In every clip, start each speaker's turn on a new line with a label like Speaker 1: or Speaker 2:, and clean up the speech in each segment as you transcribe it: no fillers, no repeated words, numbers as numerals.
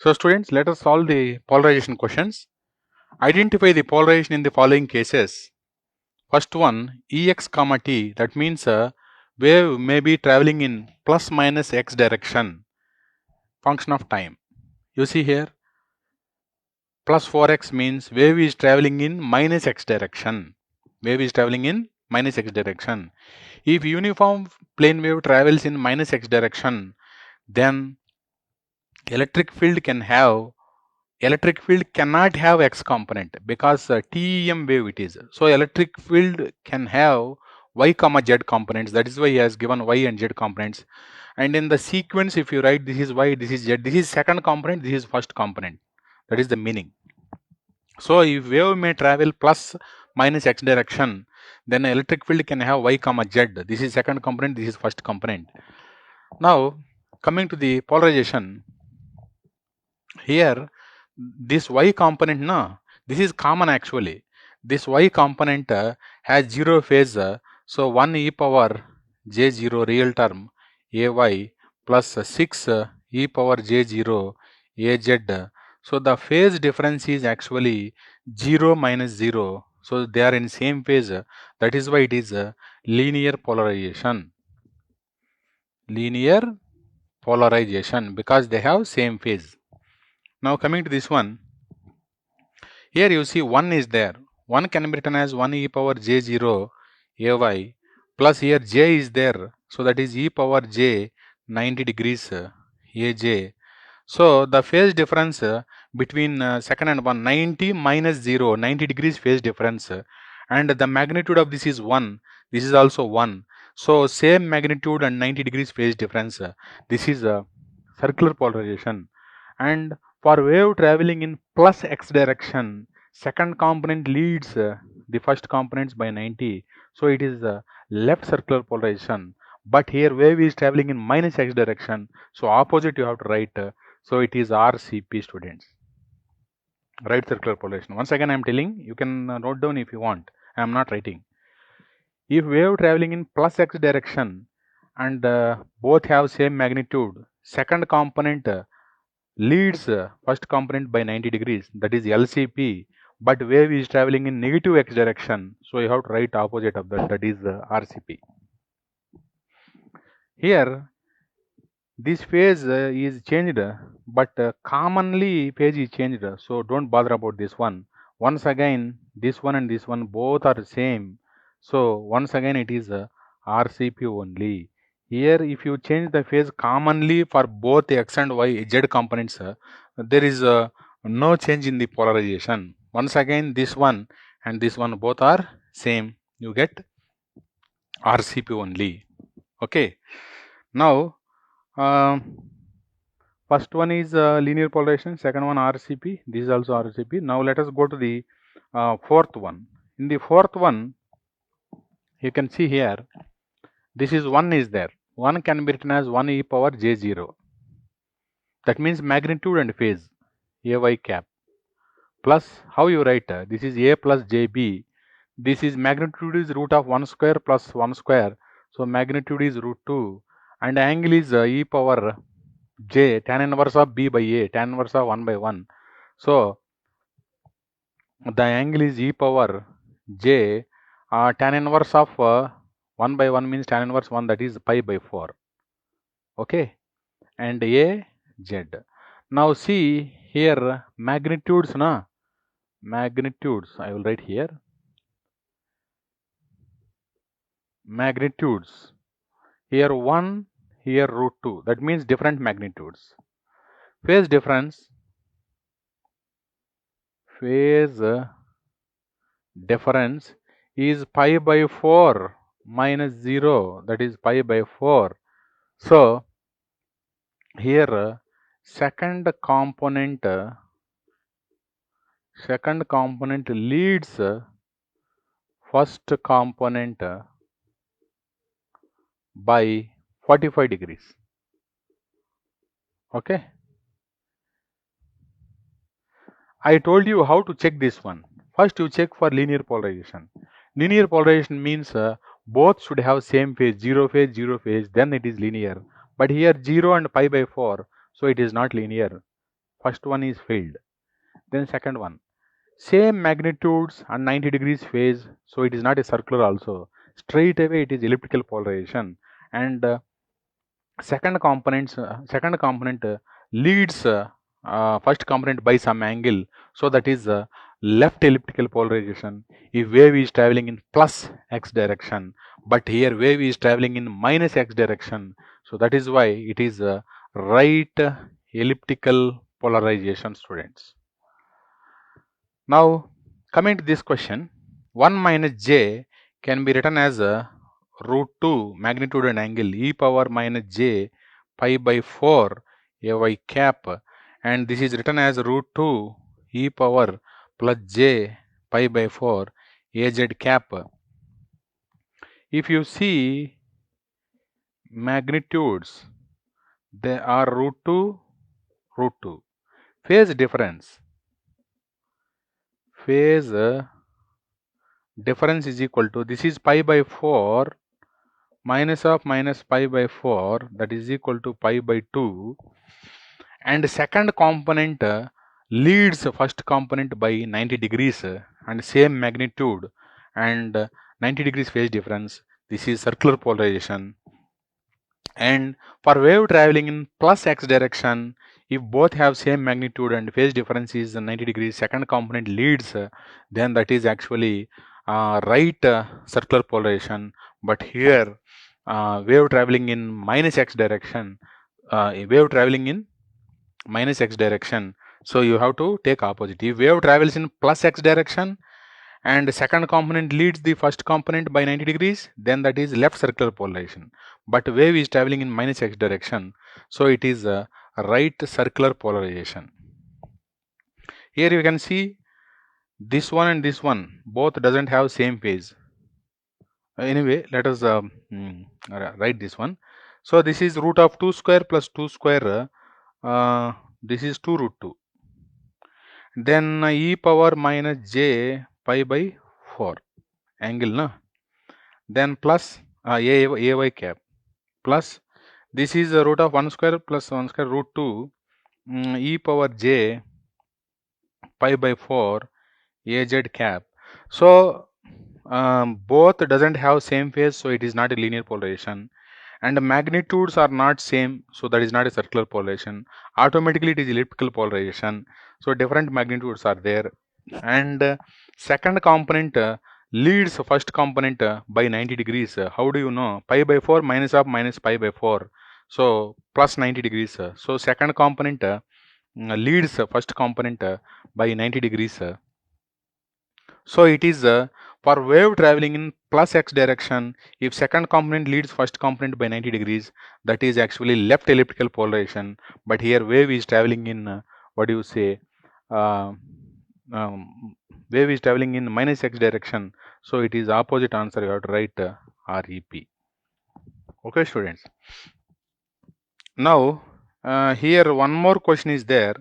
Speaker 1: So students, let us solve the polarization questions. Identify the polarization in the following cases. First one, Ex comma t, that means a wave may be traveling in plus minus x direction, function of time. You see here, plus 4x means wave is traveling in minus x direction. Wave is traveling in minus x direction. If uniform plane wave travels in minus x direction, then electric field cannot have x component because TEM wave it is. So electric field can have y comma z components. That is why he has given y and z components. And in the sequence, if you write this is y, this is z, this is second component, this is first component. That is the meaning. So if wave may travel plus minus x direction, then electric field can have y comma z. This is second component, this is first component. Now coming to the polarization, here this y component, this is common actually. This y component has zero phase, so 1 e power j0 real term ay plus 6 e power j0 az. So the phase difference is actually 0 minus 0. So they are in same phase. That is why it is linear polarization. Linear polarization because they have same phase. Now coming to this one, here you see 1 is there. 1 can be written as 1 e power j0 ay plus here j is there. So that is e power j 90 degrees aj. So the phase difference between second and one, 90 minus 0, 90 degrees phase difference. And the magnitude of this is 1. This is also 1. So same magnitude and 90 degrees phase difference. This is a circular polarization. And for wave traveling in plus x direction, second component leads the first components by 90. So it is a left circular polarization. But here wave is traveling in minus x direction. So opposite you have to write. So it is RCP, students. Right circular polarization. Once again I am telling, you can note down if you want. I am not writing. If wave traveling in plus x direction and both have same magnitude, second component leads first component by 90 degrees, that is LCP, but wave is traveling in negative x direction, so you have to write opposite of that, that is RCP. Here this phase is changed, but commonly phase is changed, so don't bother about this one. Once again, this one and this one both are same, so once again it is RCP only. Here if you change the phase commonly for both x and y z components, there is no change in the polarization. Once again this one and this one both are same, you get RCP only. Okay, now first one is linear polarization, second one RCP, this is also RCP. Now let us go to the fourth one. In the fourth one, you can see here, this is 1 is there. 1 can be written as 1 e power j0. That means magnitude and phase, ay cap. Plus, how you write? This is a plus jb. This is magnitude is root of 1 square plus 1 square. So magnitude is root 2. And angle is e power j, tan inverse of b by a, tan inverse of 1 by 1. So the angle is e power j, tan inverse of 1 by 1 means tan inverse 1, that is pi by 4. Okay, and a z. Now see here magnitudes, magnitudes I will write here. Magnitudes here 1, here root 2, that means different magnitudes. Phase difference, phase difference is pi by 4 minus 0, that is pi by 4. So here second component leads first component by 45 degrees. Okay, I told you how to check this one. First you check for linear polarization. Linear polarization means both should have same phase, 0 phase, 0 phase, then it is linear. But here 0 and pi by 4, so it is not linear. First one is failed. Then second one, same magnitudes and 90 degrees phase, so it is not a circular also. Straight away it is elliptical polarization. And second component leads first component by some angle, so that is left elliptical polarization if wave is traveling in plus x direction, but here wave is traveling in minus x direction, so that is why it is right elliptical polarization, students. Now coming to this question, 1 minus j can be written as a root 2 magnitude and angle e power minus j pi by 4 ay cap, and this is written as root 2 e power plus j pi by 4 az cap. If you see magnitudes, they are root 2, root 2. Phase difference is equal to, this is pi by 4 minus of minus pi by 4, that is equal to pi by 2, and second component leads first component by 90 degrees and same magnitude and 90 degrees phase difference. This is circular polarization. And for wave traveling in plus x direction, if both have same magnitude and phase difference is 90 degrees, second component leads, then that is actually right circular polarization. But here wave traveling in minus x direction, so you have to take opposite. If wave travels in plus x direction and the second component leads the first component by 90 degrees, then that is left circular polarization. But wave is traveling in minus x direction, so it is a right circular polarization. Here you can see this one and this one both doesn't have same phase. Anyway, let us write this one. So this is root of 2 square plus 2 square, this is 2 root 2. Then e power minus j pi by 4 angle, na? Then plus ay cap plus, this is the root of 1 square plus 1 square root 2 e power j pi by 4 az cap. So both doesn't have same phase, so it is not a linear polarization, and the magnitudes are not same, so that is not a circular polarization. Automatically it is elliptical polarization, so different magnitudes are there. And second component leads first component by 90 degrees. How do you know? Pi by 4 minus of minus pi by 4, so plus 90 degrees. So second component leads first component by 90 degrees. So it is for wave traveling in plus x direction, if second component leads first component by 90 degrees, that is actually left elliptical polarization. But here wave is traveling in wave is traveling in minus x direction, so it is opposite answer. You have to write REP. Okay, students. Now here one more question is there,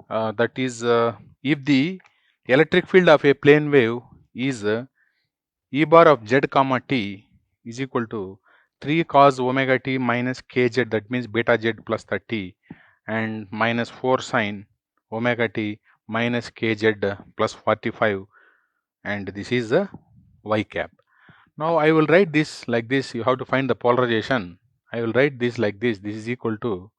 Speaker 1: that is if the electric field of a plane wave is E bar of z comma t is equal to 3 cos omega t minus kz, that means beta z plus 30, and minus 4 sin omega t minus kz plus 45, and this is the y cap. Now I will write this like this. You have to find the polarization. I will write this like this. This is equal to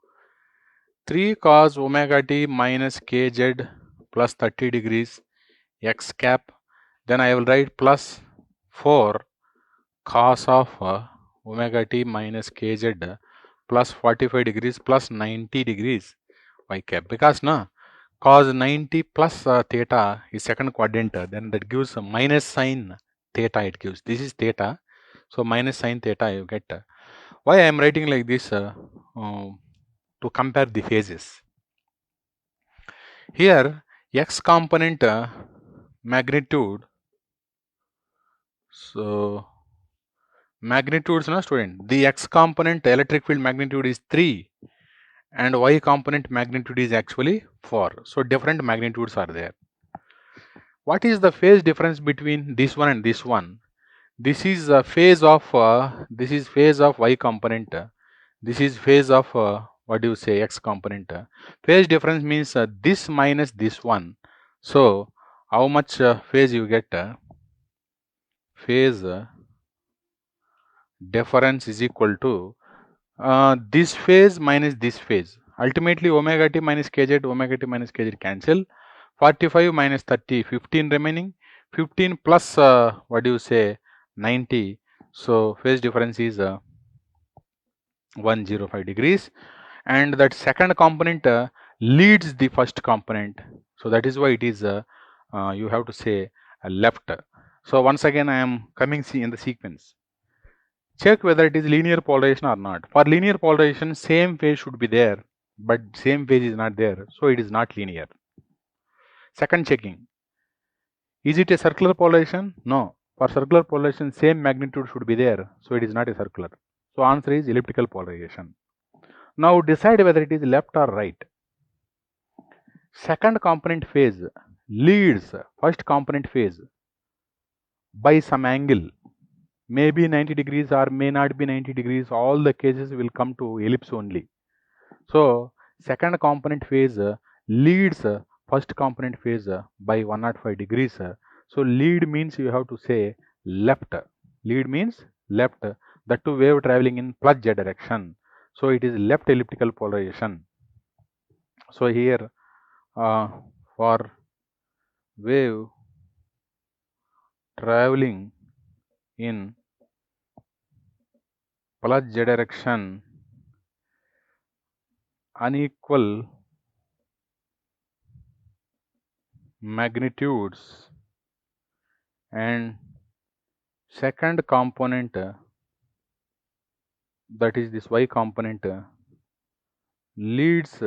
Speaker 1: 3 cos omega t minus kz plus 30 degrees x cap. Then I will write plus 4 cos of omega t minus kz plus 45 degrees plus 90 degrees y cap, because cos 90 plus theta is second quadrant, then that gives minus sin theta, it gives, this is theta, so minus sin theta you get. Why I am writing like this? To compare the phases. Here x component magnitude, so magnitudes, student, the x component electric field magnitude is 3 and y component magnitude is actually 4, so different magnitudes are there. What is the phase difference between this one and this one? This is phase of y component, this is phase of what do you say, x component. Phase difference means this minus this one. So how much phase you get? Phase difference is equal to this phase minus this phase. Ultimately, omega t minus kz, omega t minus kz cancel. 45 minus 30, 15 remaining. 15 plus what do you say, 90. So phase difference is 105 degrees, and that second component leads the first component. So that is why it is you have to say left. So once again I am coming see in the sequence. Check whether it is linear polarization or not. For linear polarization, same phase should be there, but same phase is not there, so it is not linear. Second checking. Is it a circular polarization? No. For circular polarization, same magnitude should be there, so it is not a circular. So answer is elliptical polarization. Now decide whether it is left or right. Second component phase leads first component phase by some angle. Maybe 90 degrees or may not be 90 degrees. All the cases will come to ellipse only. So second component phase leads first component phase by 105 degrees. So lead means you have to say left. Lead means left. The two wave traveling in plus z direction. So it is left elliptical polarization. So here for wave traveling in plus z direction, unequal magnitudes, and second component, that is this y component, leads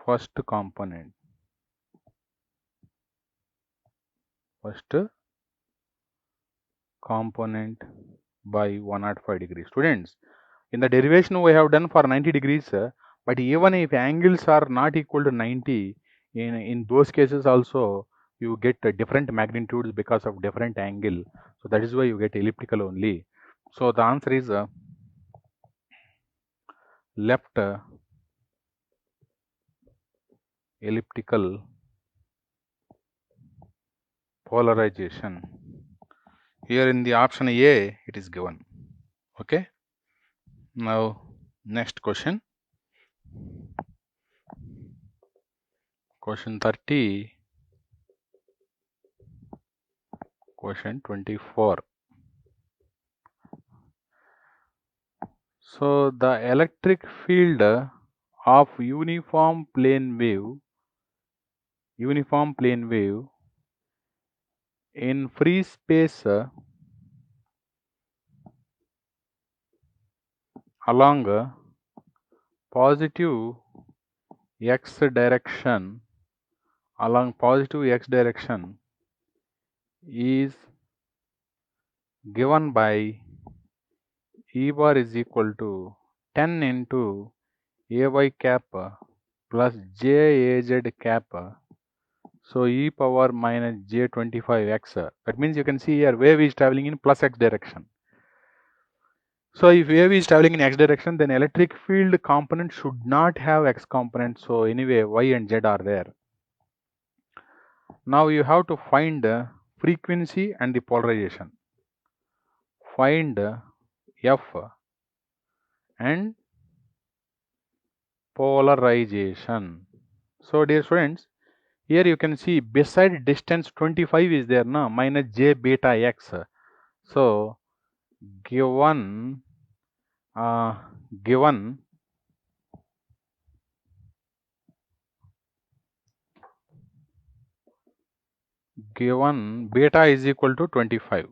Speaker 1: first component by 105 degrees. Students, in the derivation we have done for 90 degrees, but even if angles are not equal to 90, in those cases also you get different magnitudes because of different angle. So that is why you get elliptical only. So the answer is left elliptical polarization. Here in the option A it is given. Okay. Now next question. Question 30. Question 24. So the electric field of uniform plane wave in free space along positive x direction is given by E bar is equal to 10 into ay cap plus jaz cap. So e power minus j25x. That means you can see here wave is traveling in plus x direction. So if wave is traveling in x direction, then electric field component should not have x component. So anyway, y and z are there. Now you have to find frequency and the polarization. Find f and polarization. So dear students, here you can see beside distance 25 is there now, minus j beta x. So given beta is equal to 25,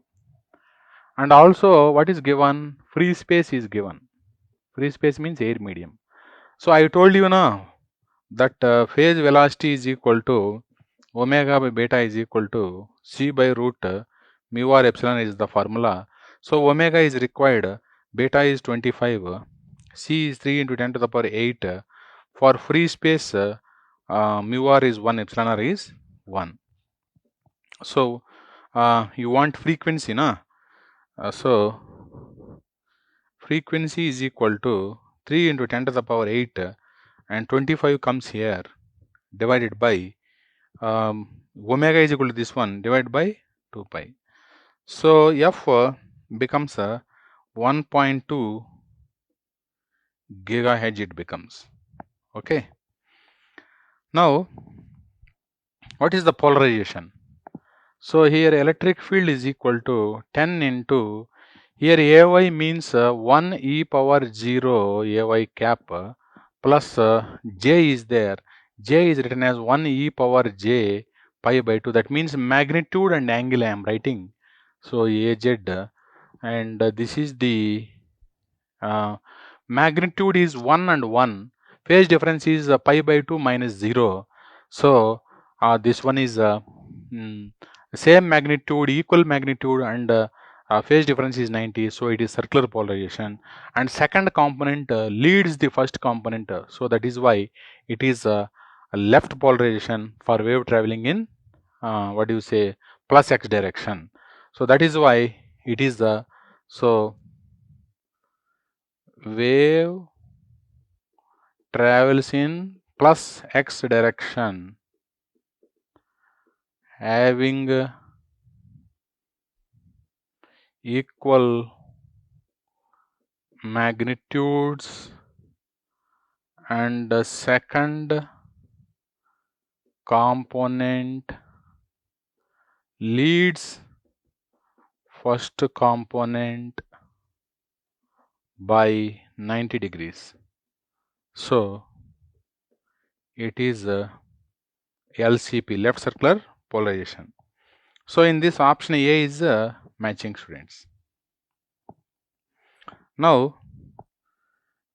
Speaker 1: and also what is given, free space is given. Free space means air medium. So I told you now that phase velocity is equal to omega by beta is equal to c by root mu or epsilon is the formula. So omega is required, beta is 25, c is 3 into 10 to the power 8. For free space, mu r is 1, epsilon r is 1. So you want frequency, na? So frequency is equal to 3 into 10 to the power 8 and 25 comes here divided by omega is equal to this one divided by 2 pi. So F becomes a 1.2 gigahertz it becomes. Okay. Now, what is the polarization? So here electric field is equal to 10 into, here Ay means 1 e power 0 Ay cap plus j is there. J is written as 1 e power j pi by 2. That means magnitude and angle I am writing. So Az and this is the magnitude is 1 and 1. Phase difference is pi by 2 minus 0. So this one is same magnitude, equal magnitude, and phase difference is 90. So it is circular polarization. And second component leads the first component. So that is why it is a left polarization for wave traveling in what do you say, plus x direction. So that is why it is the wave travels in plus x direction having equal magnitudes, and the second component leads first component by 90 degrees. So it is LCP, left circular polarization. So in this option A is matching, students. Now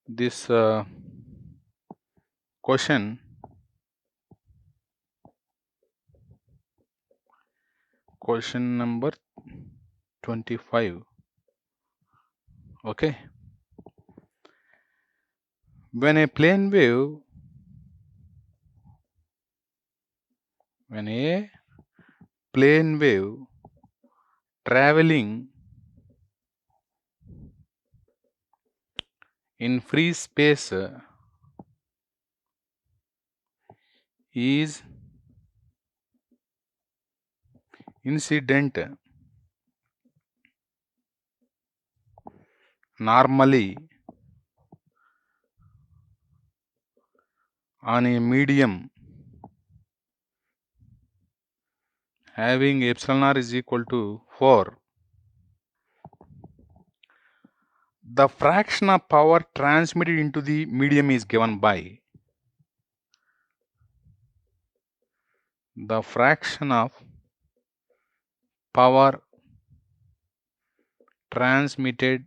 Speaker 1: this question number 25. Okay, when a plane wave traveling in free space is incident normally on a medium having epsilon r is equal to 4, the fraction of power transmitted into the medium is given by the fraction of power transmitted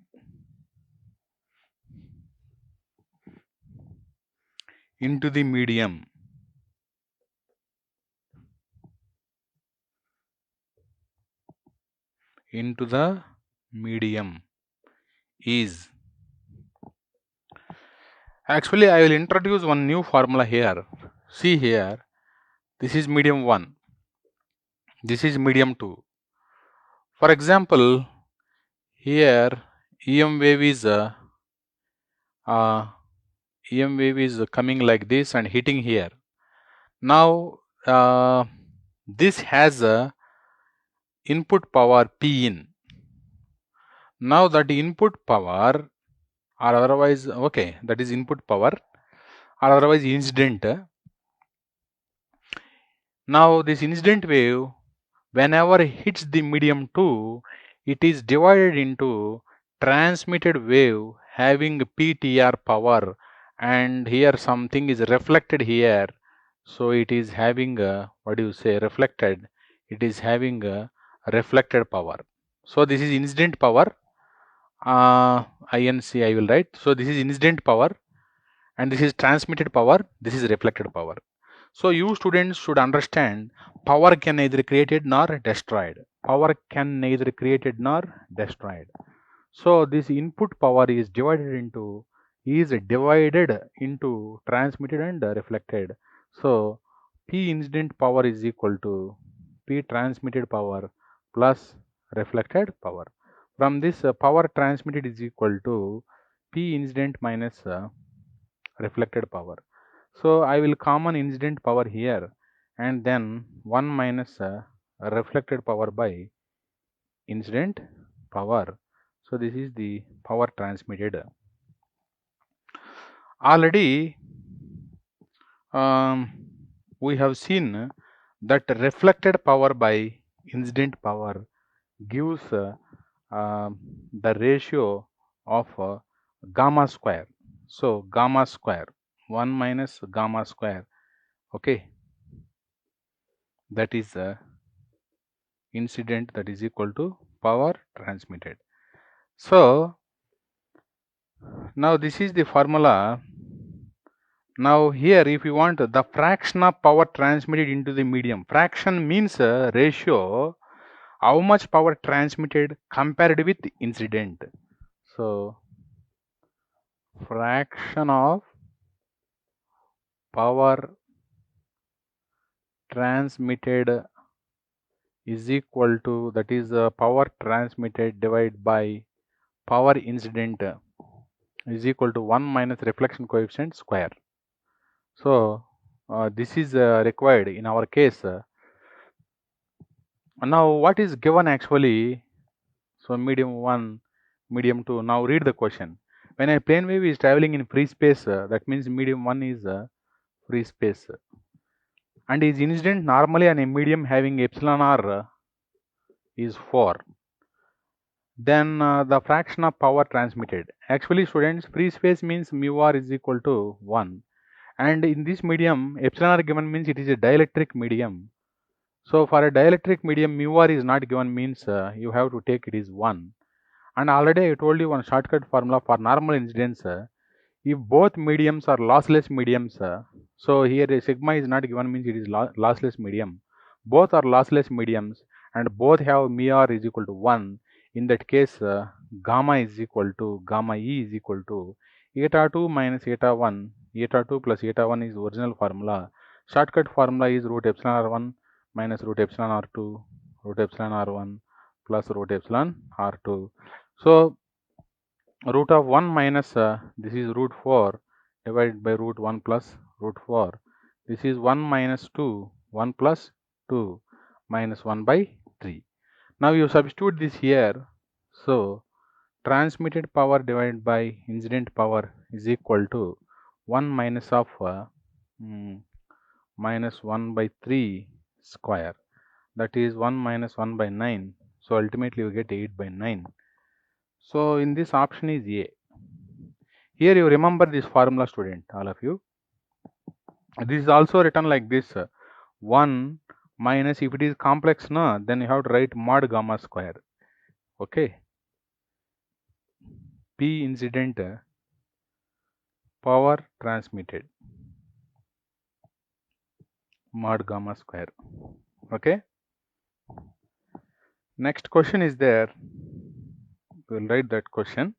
Speaker 1: into the medium is. Actually, I will introduce one new formula here. See here, this is medium 1, this is medium 2. For example, here EM wave is coming like this and hitting here. Now this has a input power P in. Now that input power, or otherwise, okay, that is input power or otherwise incident. Now this incident wave, whenever it hits the medium 2, it is divided into transmitted wave having PTR power, and here something is reflected here. So it is having a, what do you say, reflected. It is having a reflected power. So this is incident power. INC I will write. So this is incident power, and this is transmitted power. This is reflected power. So you students should understand power can neither created nor destroyed. Power can neither created nor destroyed. So this input power is divided into transmitted and reflected. So P incident power is equal to P transmitted power plus reflected power. From this power transmitted is equal to P incident minus reflected power. So I will common incident power here, and then 1 minus reflected power by incident power. So this is the power transmitted. Already we have seen that reflected power by incident power gives the ratio of gamma square. So gamma square 1 minus gamma square, okay, that is incident, that is equal to power transmitted. So now this is the formula. Now here if you want the fraction of power transmitted into the medium, fraction means ratio, how much power transmitted compared with incident. So fraction of power transmitted is equal to, that is power transmitted divided by power incident is equal to 1 minus reflection coefficient square. So this is required in our case. Now what is given actually? So medium 1, medium 2. Now read the question. When a plane wave is traveling in free space, that means medium 1 is free space, and is incident normally on a medium having epsilon r is 4. Then the fraction of power transmitted. Actually students, free space means mu r is equal to 1. And in this medium, epsilon r given means it is a dielectric medium. So for a dielectric medium, mu r is not given means you have to take it is 1. And already I told you one shortcut formula for normal incidence. If both mediums are lossless mediums, so here a sigma is not given means it is lossless medium. Both are lossless mediums and both have mu r is equal to 1. In that case, gamma is equal to, gamma E is equal to eta 2 minus eta 1. Eta 2 plus eta 1 is original formula. Shortcut formula is root epsilon r1 minus root epsilon r2, root epsilon r1 plus root epsilon r2. So root of 1 minus this is root 4 divided by root 1 plus root 4. This is 1 minus 2, 1 plus 2 minus 1 by 3. Now you substitute this here. So transmitted power divided by incident power is equal to 1 minus of minus 1 by 3 square, that is 1 minus 1 by 9. So ultimately you get 8 by 9. So in this option is A. Here you remember this formula student, all of you. This is also written like this. 1 minus, if it is complex, no, then you have to write mod gamma square. Okay. P incident power transmitted mod gamma square. Okay. Next question is there. We will write that question.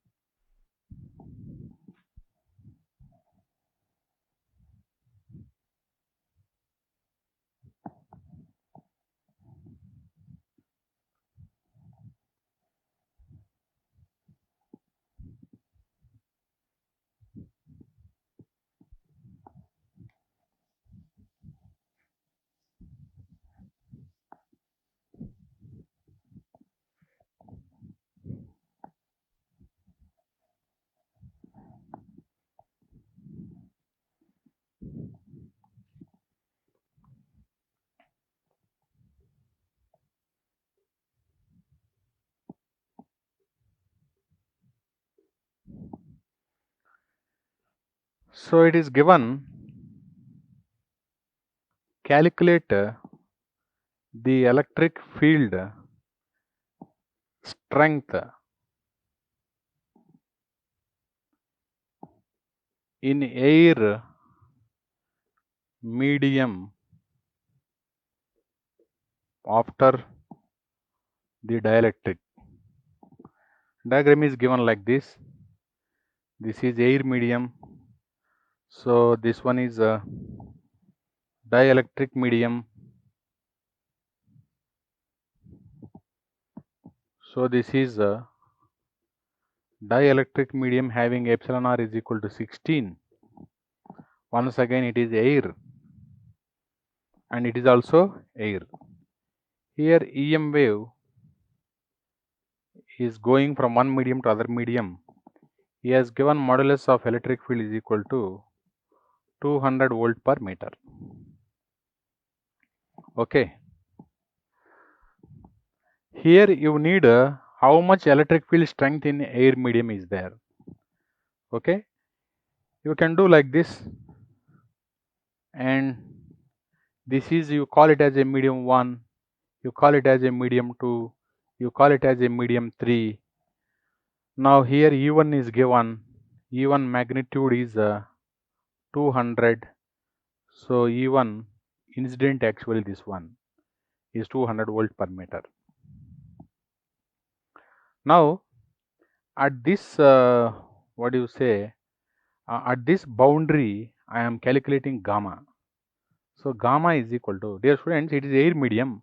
Speaker 1: So it is given, calculate the electric field strength in air medium after the dielectric. Diagram is given like this. This is air medium. So this one is a dielectric medium. So this is dielectric medium having epsilon r is equal to 16. Once again it is air, and it is also air. Here EM wave is going from one medium to other medium. He has given modulus of electric field is equal to 200 volt per meter. Okay. Here you need how much electric field strength in air medium is there. Okay. You can do like this, and this is, you call it as a medium 1, you call it as a medium 2, you call it as a medium 3. Now here E1 is given, E1 magnitude is 200. So E1 incident, actually this one is 200 volt per meter. Now at this what do you say, at this boundary I am calculating gamma. So gamma is equal to, dear students, it is air medium,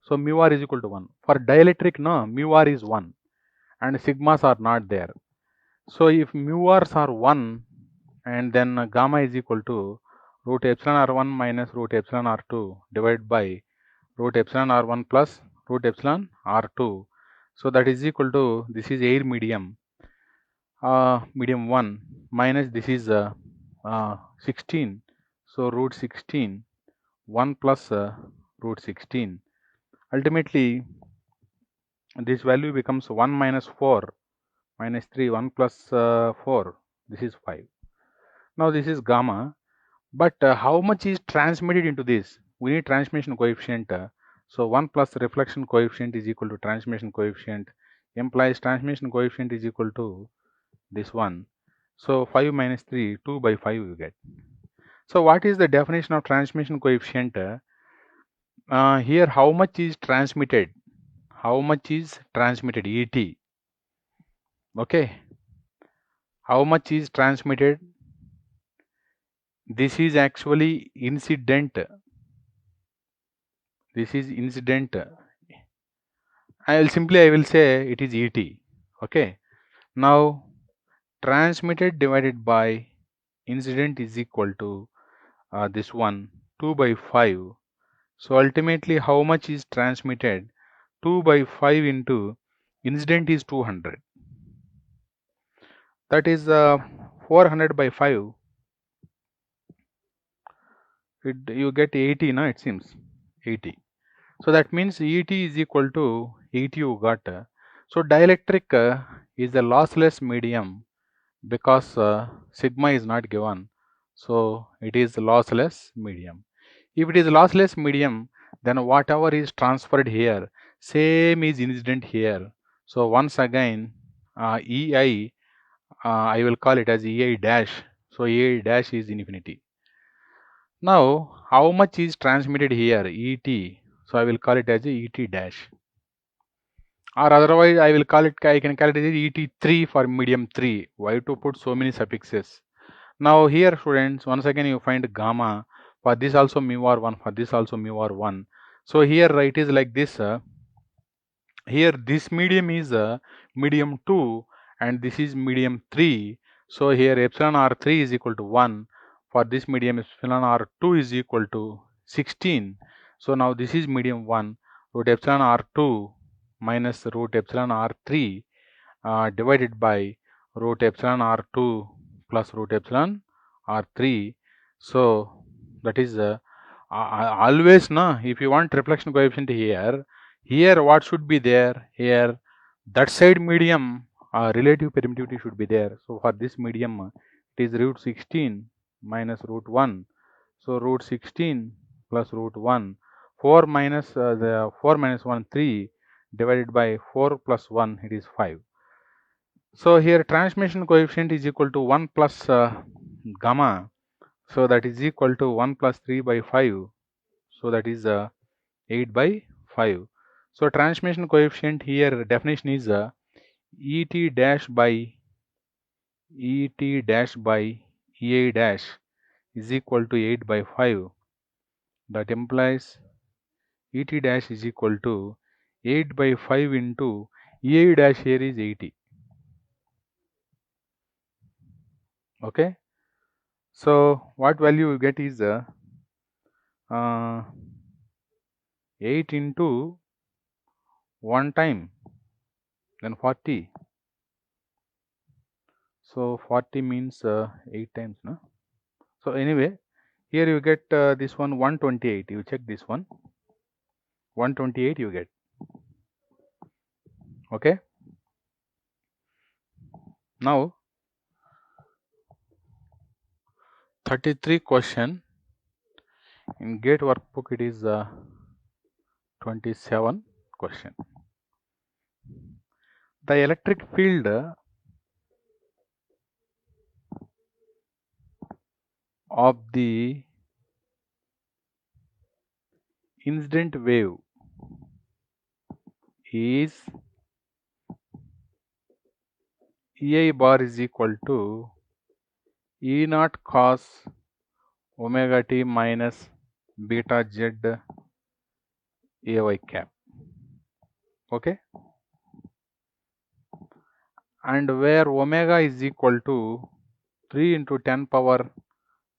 Speaker 1: so mu r is equal to 1. For dielectric, no, mu r is 1 and sigmas are not there. So if mu r's are 1, and then gamma is equal to root epsilon r1 minus root epsilon r2 divided by root epsilon r1 plus root epsilon r2. So that is equal to, this is air medium, medium 1 minus this is 16. So root 16, 1 plus root 16. Ultimately, this value becomes 1 minus 4 minus 3, 1 plus 4. This is 5. Now this is gamma. But how much is transmitted into this? We need transmission coefficient. So 1 plus reflection coefficient is equal to transmission coefficient, implies transmission coefficient is equal to this one. So 5 minus 3, 2 by 5 you get. So what is the definition of transmission coefficient? Here how much is transmitted? How much is transmitted? ET. Okay. How much is transmitted? This is actually incident. This is incident. I will say it is ET. Okay. Now transmitted divided by incident is equal to this one, 2 by 5. So ultimately how much is transmitted? 2 by 5 into incident is 200. That is 400 by 5. You get 80, no? It seems 80. So that means ET is equal to 80 you got. So dielectric is a lossless medium because sigma is not given. So it is lossless medium. If it is lossless medium, then whatever is transferred here, same is incident here. So once again, EI, I will call it as EI dash. So EI dash is infinity. Now, how much is transmitted here? ET. So I will call it as a ET dash. Or otherwise, I can call it as ET3 for medium 3. Why to put so many suffixes? Now here students, once again you find gamma. For this also mu r1, for this also mu r1. So here it is like this. Here this medium is medium 2 and this is medium 3. So here epsilon r3 is equal to 1. For this medium epsilon r2 is equal to 16. So now this is medium 1. Root epsilon r2 minus root epsilon r3 divided by root epsilon r2 plus root epsilon r3. So that is always, no, if you want reflection coefficient here what should be there? Here that side medium relative permittivity should be there. So for this medium it is root 16 minus root 1. So root 16 plus root 1, 4 minus the 4 minus 1, 3 divided by 4 plus 1, it is 5. So here transmission coefficient is equal to 1 plus gamma. So that is equal to 1 plus 3 by 5. So that is 8 by 5. So transmission coefficient here definition is ET dash by ET dash by EA dash is equal to 8 by 5. That implies ET dash is equal to 8 by 5 into EA dash here is 80. Okay, so what value you get is 8 into 1 time, then 40. So 40 means 8 times, no? So anyway, here you get this one 128. You check this one, 128 you get. Okay. Now 33 question in GATE workbook, it is 27 question. The electric field of the incident wave is EI bar is equal to E naught cos omega t minus beta z AY cap. Okay, and where omega is equal to 3 into 10 power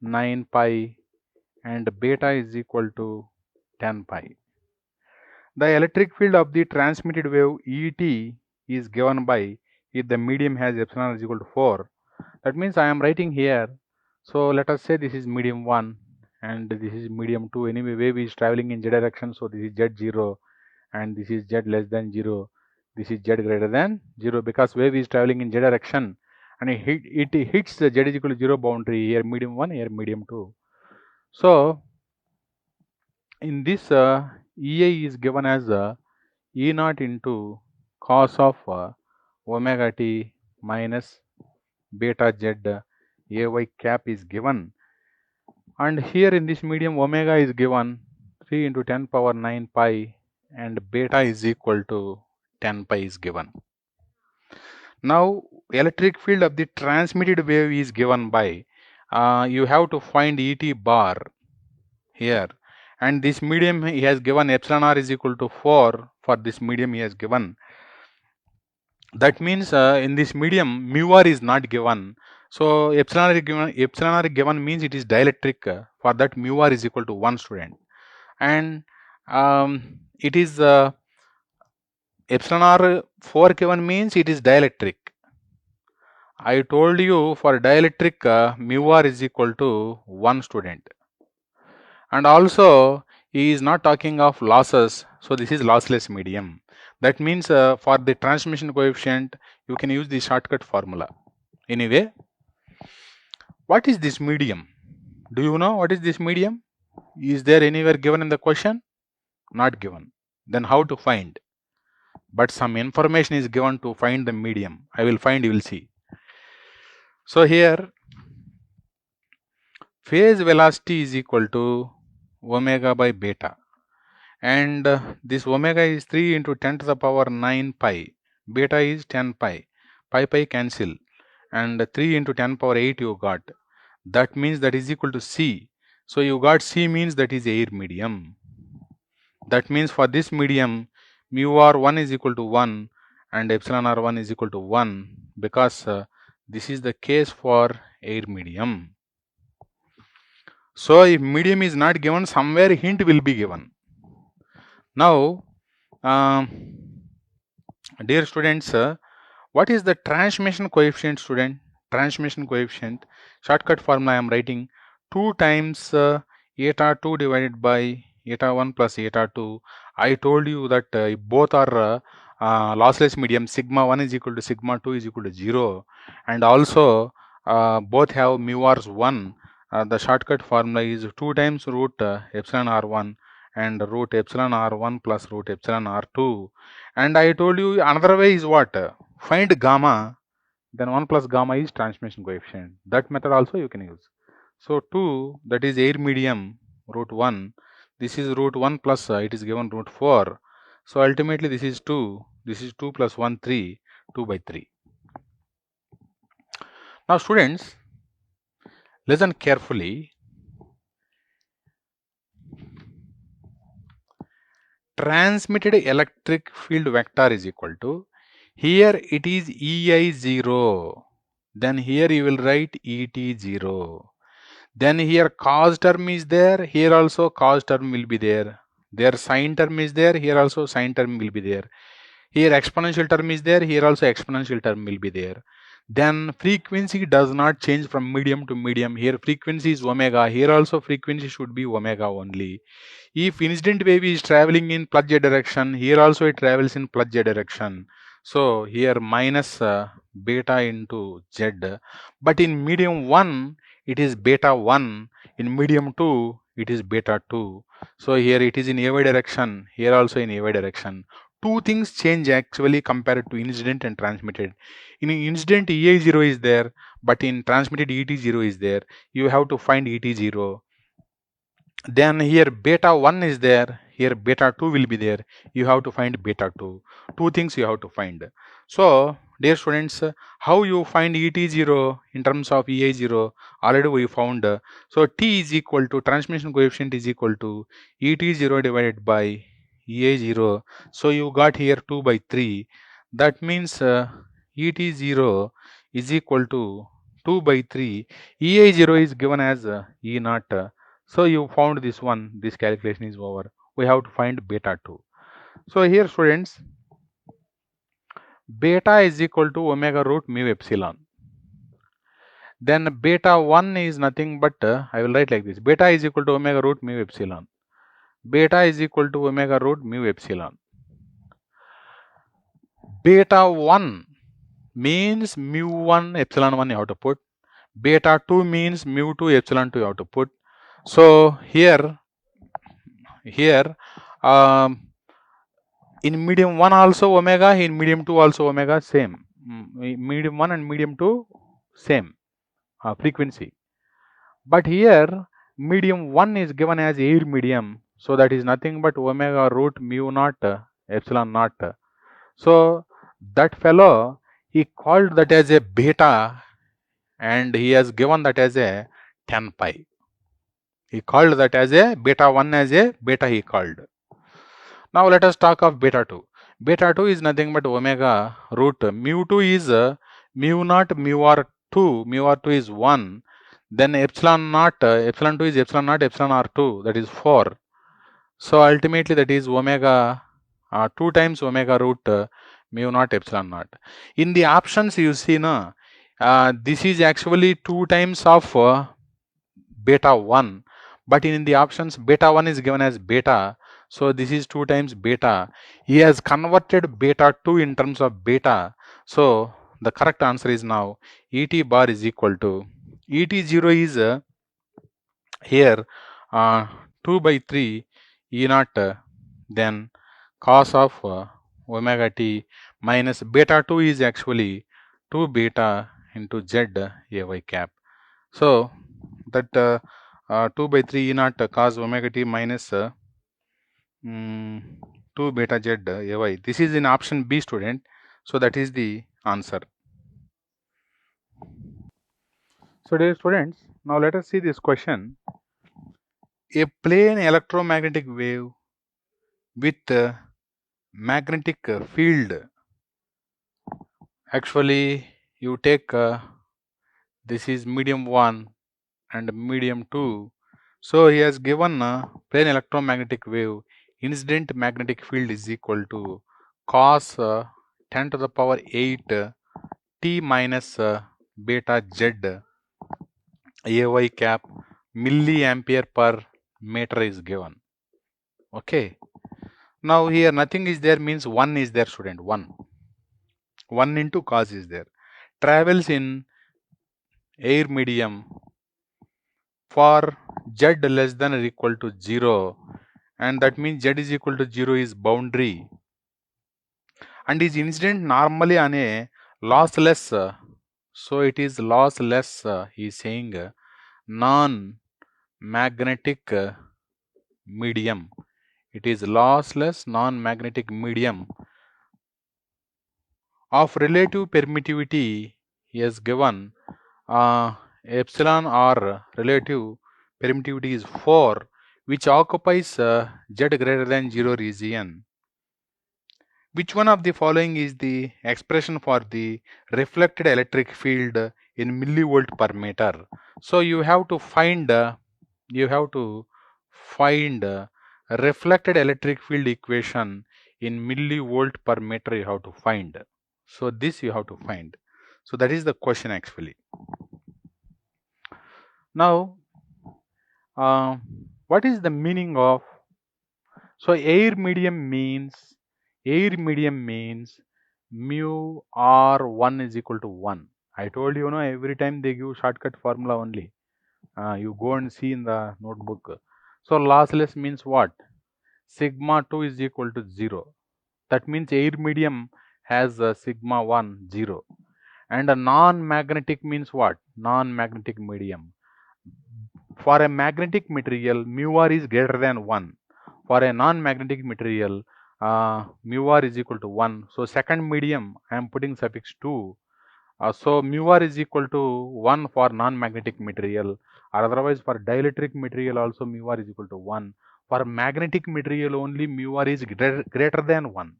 Speaker 1: 9 pi and beta is equal to 10 pi. The electric field of the transmitted wave ET is given by if the medium has epsilon is equal to 4. That means I am writing here. So let us say this is medium 1 and this is medium 2. Anyway, wave is traveling in z direction. So this is z0 and this is z less than 0. This is z greater than 0 because wave is traveling in z direction and it hits the z is equal to 0 boundary, here medium 1, here medium 2. So in this EI is given as E naught into cos of omega t minus beta z AY cap is given, and here in this medium omega is given 3 into 10 power 9 pi and beta is equal to 10 pi is given. Now electric field of the transmitted wave is given by you have to find ET bar here, and this medium he has given epsilon r is equal to 4 for this medium he has given. That means in this medium mu r is not given. So epsilon r given means it is dielectric. For that mu r is equal to 1 student, and it is epsilon r 4 given means it is dielectric. I told you for dielectric mu r is equal to 1 student, and also he is not talking of losses, so this is lossless medium. That means for the transmission coefficient you can use the shortcut formula. Anyway, what is this medium? Do you know what is this medium? Is there anywhere given in the question? Not given. Then how to find? But some information is given to find the medium. I will find, you will see. So here phase velocity is equal to omega by beta, and this omega is 3 into 10 to the power 9 pi, beta is 10 pi, pi cancel, and 3 into 10 power 8 you got. That means that is equal to C. So you got C means that is air medium. That means for this medium mu r1 is equal to 1 and epsilon r1 is equal to 1 because this is the case for air medium. So if medium is not given, somewhere hint will be given. Now dear students, what is the transmission coefficient, student? Transmission coefficient, shortcut formula I am writing 2 times eta 2 divided by eta 1 plus eta 2. I told you that both are lossless medium, sigma 1 is equal to sigma 2 is equal to 0, and also both have mu r's 1. The shortcut formula is 2 times root epsilon r1 and root epsilon r1 plus root epsilon r2. And I told you another way is what? Find gamma, then 1 plus gamma is transmission coefficient. That method also you can use. So 2, that is air medium, root 1. This is root 1 plus it is given root 4. So ultimately this is 2. This is 2 plus 1, 3, 2 by 3. Now students, listen carefully. Transmitted electric field vector is equal to, here it is EI0. Then here you will write ET0. Then here cos term is there, here also cos term will be there. There sine term is there, here also sine term will be there. Here exponential term is there, here also exponential term will be there. Then frequency does not change from medium to medium. Here frequency is omega, here also frequency should be omega only. If incident wave is traveling in plus z direction, here also it travels in plus z direction. So here minus beta into z. But in medium 1, it is beta 1. In medium 2, it is beta 2. So here it is in AY direction, here also in AY direction. Two things change actually compared to incident and transmitted. In incident EA0 is there, but in transmitted ET0 is there. You have to find ET0. Then here beta 1 is there, here beta 2 will be there. You have to find beta 2. Two things you have to find. So dear students, how you find ET0 in terms of EA0? Already we found. So T is equal to, transmission coefficient is equal to ET0 divided by EA0. So you got here 2 by 3. That means ET0 is equal to 2 by 3. EA0 is given as E naught. So you found this one, this calculation is over. We have to find beta 2. So here students, beta is equal to omega root mu epsilon. Then beta 1 is nothing but, I will write like this, beta is equal to omega root mu epsilon. Beta is equal to omega root mu epsilon. Beta 1 means mu 1 epsilon 1 you have to put. Beta 2 means mu 2 epsilon 2 you have to put. So here in medium 1 also omega, in medium 2 also omega, same. Medium 1 and medium 2 same frequency. But here medium 1 is given as air medium, so that is nothing but omega root mu naught epsilon naught. So that fellow, he called that as a beta and he has given that as a 10 pi. He called that as a beta 1, as a beta he called. Now let us talk of beta 2. Beta 2 is nothing but omega root mu 2 is mu naught mu r2. Mu r2 is 1. Then epsilon naught, epsilon 2 is epsilon naught epsilon r2, that is 4. So ultimately that is omega 2 times omega root mu naught epsilon naught. In the options you see now, this is actually 2 times of beta 1. But in the options beta 1 is given as beta. So this is 2 times beta. He has converted beta 2 in terms of beta. So the correct answer is now ET bar is equal to, ET0 is here 2 by 3 E naught then cos of omega t minus beta 2 is actually 2 beta into z ay cap. So that 2 by 3 E naught cos omega t minus 2 beta z ay. This is in option B, student. So that is the answer. So dear students, now let us see this question. A plane electromagnetic wave with magnetic field. Actually, you take this is medium 1 and medium 2. So he has given plane electromagnetic wave, incident magnetic field is equal to cos 10 to the power 8 t minus beta z ay cap milliampere per meter is given. Okay. Now here nothing is there means 1 is there, student. 1 into cos is there. Travels in air medium for z less than or equal to 0, and that means z is equal to 0 is boundary, and is incident normally on a lossless, so it is lossless, he is saying non-magnetic medium. It is lossless non-magnetic medium of relative permittivity. He has given epsilon or relative permittivity is 4, which occupies z greater than 0 region. Which one of the following is the expression for the reflected electric field in millivolt per meter. So you have to find reflected electric field equation in millivolt per meter you have to find. So this you have to find. So that is the question actually. Now, what is the meaning of, so air medium means mu r1 is equal to 1. I told you, every time they give shortcut formula only. You go and see in the notebook. So lossless means what? Sigma 2 is equal to 0. That means air medium has sigma 1 0. And a non-magnetic means what? Non-magnetic medium. For a magnetic material, mu r is greater than 1. For a non-magnetic material, mu r is equal to 1. So second medium, I am putting suffix 2. So mu r is equal to 1 for non-magnetic material, or otherwise for dielectric material also mu r is equal to 1. For magnetic material only mu r is greater than 1.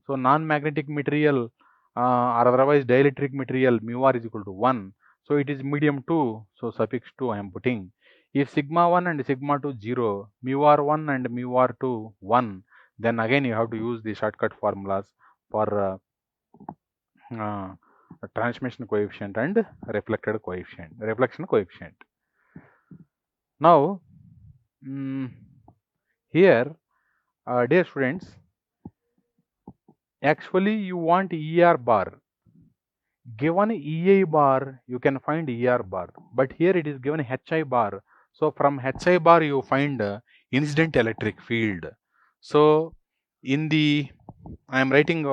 Speaker 1: So non-magnetic material or otherwise dielectric material mu r is equal to 1. So it is medium 2. So suffix 2 I am putting. If sigma 1 and sigma 2 0, mu r 1 and mu r 2 1, then again you have to use the shortcut formulas for transmission coefficient and reflection coefficient. Now, here, dear students, actually you want ER bar. Given EI bar, you can find ER bar, but here it is given HI bar. So from HI bar you find incident electric field. So in the, I am writing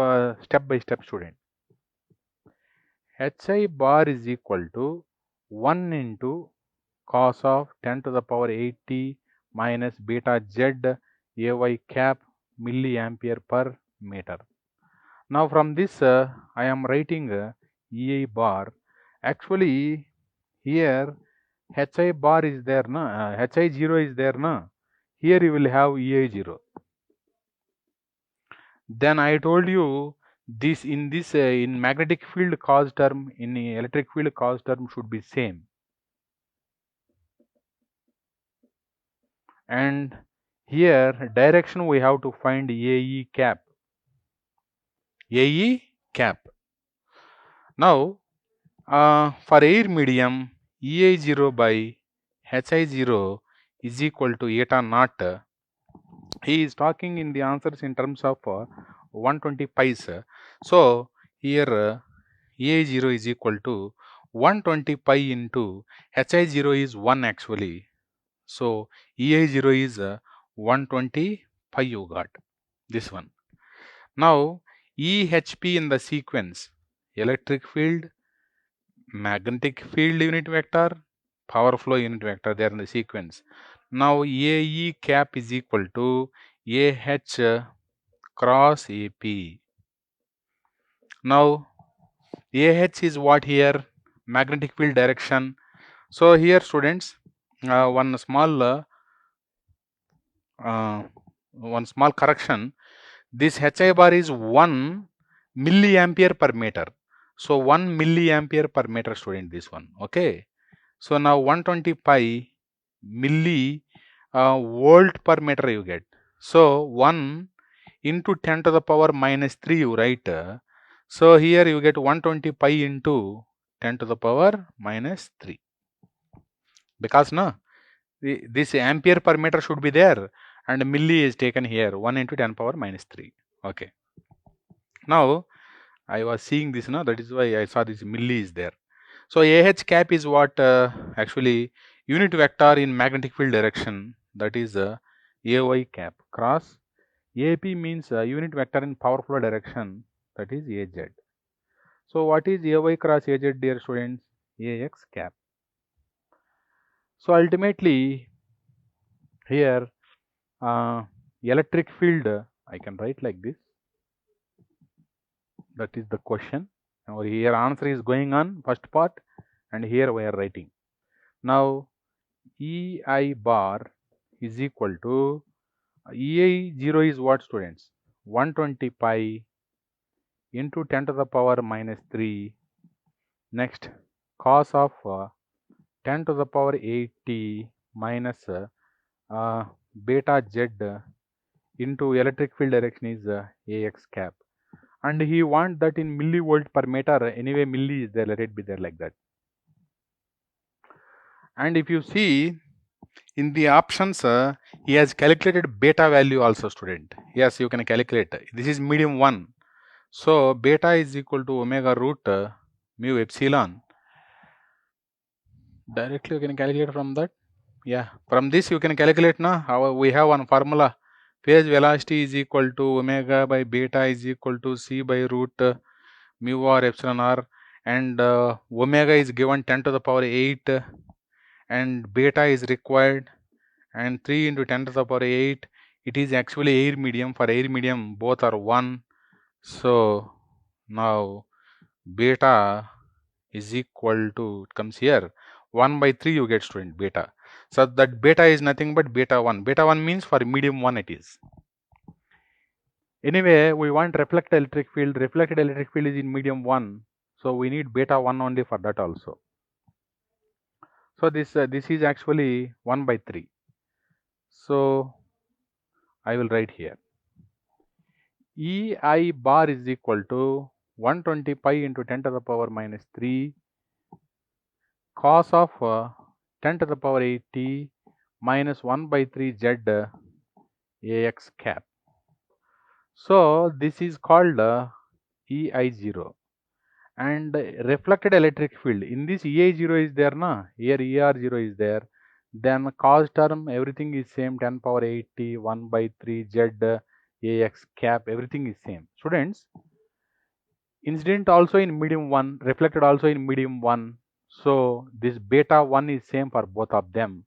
Speaker 1: step by step, student. HI bar is equal to 1 into cos of 10 to the power 80 minus beta z ay cap milliampere per meter. Now from this I am writing EI bar. Actually here HI bar is there, HI 0 is there, here you will have EI 0. Then I told you this in magnetic field cause term, in electric field cause term should be same. And here direction we have to find AE cap. AE cap. Now for air medium, EI 0 by HI 0 is equal to eta naught. He is talking in the answers in terms of 120 pi's. So here EI 0 is equal to 120 pi into HI 0 is 1 actually. So EI 0 is 120 pi you got this one. Now EHP in the sequence, electric field, magnetic field unit vector, power flow unit vector, they are in the sequence. Now AE cap is equal to AH cross AP. Now AH is what here? Magnetic field direction. So here students, one small correction. This HI bar is 1 milliampere per meter. So 1 milliampere per meter, student, this one. Okay. So now 120 pi milli volt per meter you get. So 1 into 10 to the power minus 3 you write. So here you get 120 pi into 10 to the power minus 3. Because this ampere per meter should be there and milli is taken here, 1 into 10 power minus 3. Okay. Now I was seeing this, that is why I saw this milli is there. So AH cap is what actually unit vector in magnetic field direction, that is AY cap cross. AP means unit vector in power flow direction, that is AZ. So what is AY cross AZ, dear students? AX cap. So ultimately here electric field I can write like this. That is the question. Now here answer is going on first part, and here we are writing. Now EI bar is equal to EI 0 is what, students? 120 pi into 10 to the power minus 3. Next cos of 10 to the power 8t minus beta z into electric field direction is ax cap. And he want that in millivolt per meter. Anyway, milli is there, let it be there like that. And if you see in the options, he has calculated beta value also, student. Yes, you can calculate. This is medium 1. So beta is equal to omega root mu epsilon. Directly you can calculate from that. Yeah, from this you can calculate now. How we have one formula. Phase velocity is equal to omega by beta is equal to c by root mu or epsilon r, and omega is given 10 to the power 8 and beta is required, and 3 into 10 to the power 8. It is actually air medium. For air medium both are 1. So now beta is equal to, it comes here 1 by 3 you get, student, beta. So that beta is nothing but beta 1. Beta 1 means for medium 1 it is. Anyway, we want reflected electric field. Reflected electric field is in medium 1. So we need beta 1 only for that also. So this is actually 1 by 3. So I will write here. EI bar is equal to 120 pi into 10 to the power minus 3 cos of 10 to the power 8t minus 1 by 3 z ax cap. So this is called EI0. And reflected electric field, in this EI0 is there na, here ER0 is there, then cos term everything is same, 10 power 8t 1 by 3 z ax cap, everything is same. Students, incident also in medium 1, reflected also in medium 1, so this beta 1 is same for both of them.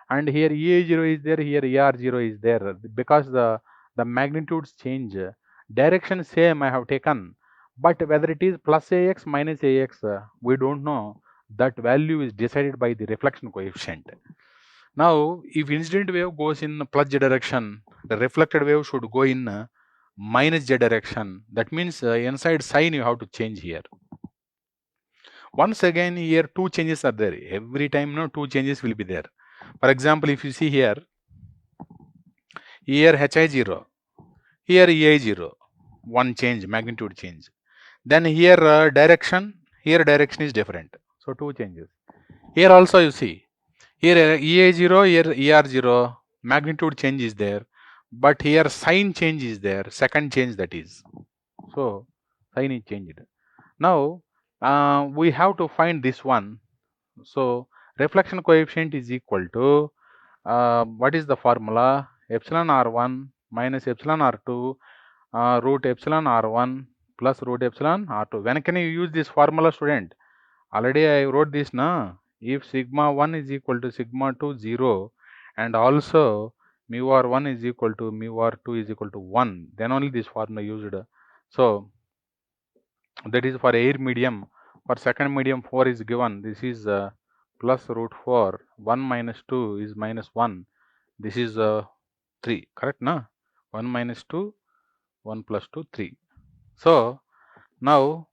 Speaker 1: And here EA0 is there, here ER0 is there, because the magnitudes change. Direction same I have taken, but whether it is plus AX minus AX, we don't know. That value is decided by the reflection coefficient. Now, if incident wave goes in plus Z direction, the reflected wave should go in minus Z direction. That means inside sign you have to change here. Once again, here two changes are there. Every time, no, two changes will be there. For example, if you see here HI0, here EI0, one change, magnitude change. Then here direction is different. So two changes. Here also you see, here EI0, here ER0, magnitude change is there, but here sign change is there, second change that is. So sign is changed. Now we have to find this one. So reflection coefficient is equal to what is the formula? Epsilon r1 minus epsilon r2 root epsilon r1 plus root epsilon r2. When can you use this formula, student? Already I wrote this na. If sigma 1 is equal to sigma 2 0 and also mu r1 is equal to mu r2 is equal to 1, then only this formula used. So that is for air medium. For second medium 4 is given. This is plus root 4. 1 minus 2 is minus 1. This is 3. Correct na? 1 minus 2, 1 plus 2, 3. So now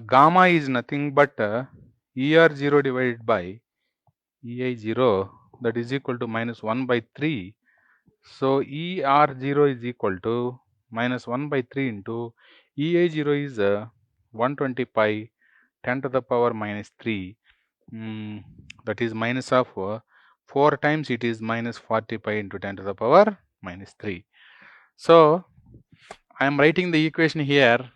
Speaker 1: gamma is nothing but ER0 divided by EI0, that is equal to minus 1 by 3. So ER0 is equal to minus 1 by 3 into EI0 is 120 pi 10 to the power minus 3. That is minus of 4 times, it is minus 40 pi into 10 to the power minus 3. So I am writing the equation here.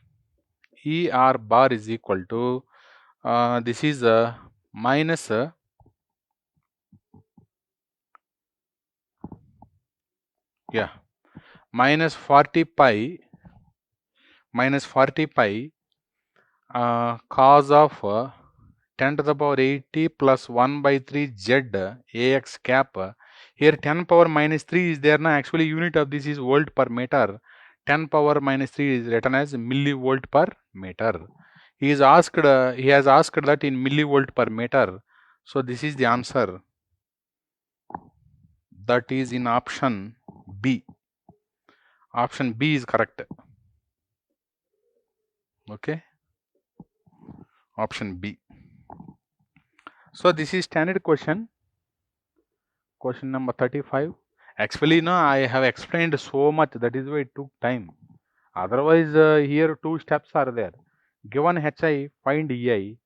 Speaker 1: ER bar is equal to this is minus minus 40 pi cos of 10 to the power 80 plus 1 by 3 z ax cap. Here 10 power minus 3 is there na, actually unit of this is volt per meter. 10 power minus 3 is written as millivolt per meter. He has asked that in millivolt per meter. So this is the answer. That is in option B. Option B is correct. Okay. Option B. So this is standard question number 35. Actually, no, I have explained so much, that is why it took time. Otherwise, here two steps are there. Given HI, find EI.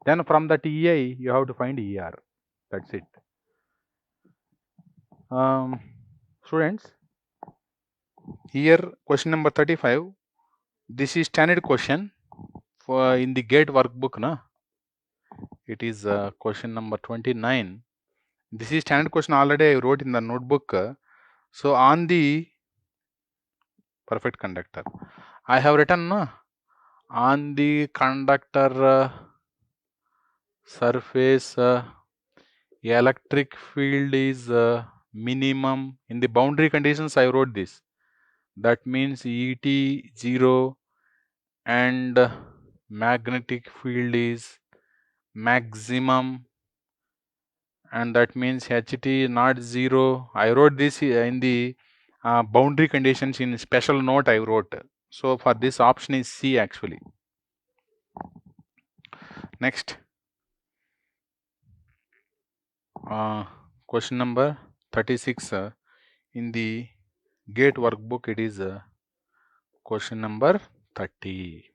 Speaker 1: Then from that EI, you have to find ER. That's it. Students, here question number 35. This is standard question for in the GATE workbook. Na? It is question number 29. This is standard question already I wrote in the notebook. So on the perfect conductor, I have written on the conductor surface electric field is minimum. In the boundary conditions I wrote this. That means ET 0 and magnetic field is maximum, and that means HT not 0. I wrote this in the boundary conditions in special note I wrote. So for this option is C actually. Next, question number 36 in the GATE workbook, it is question number 30.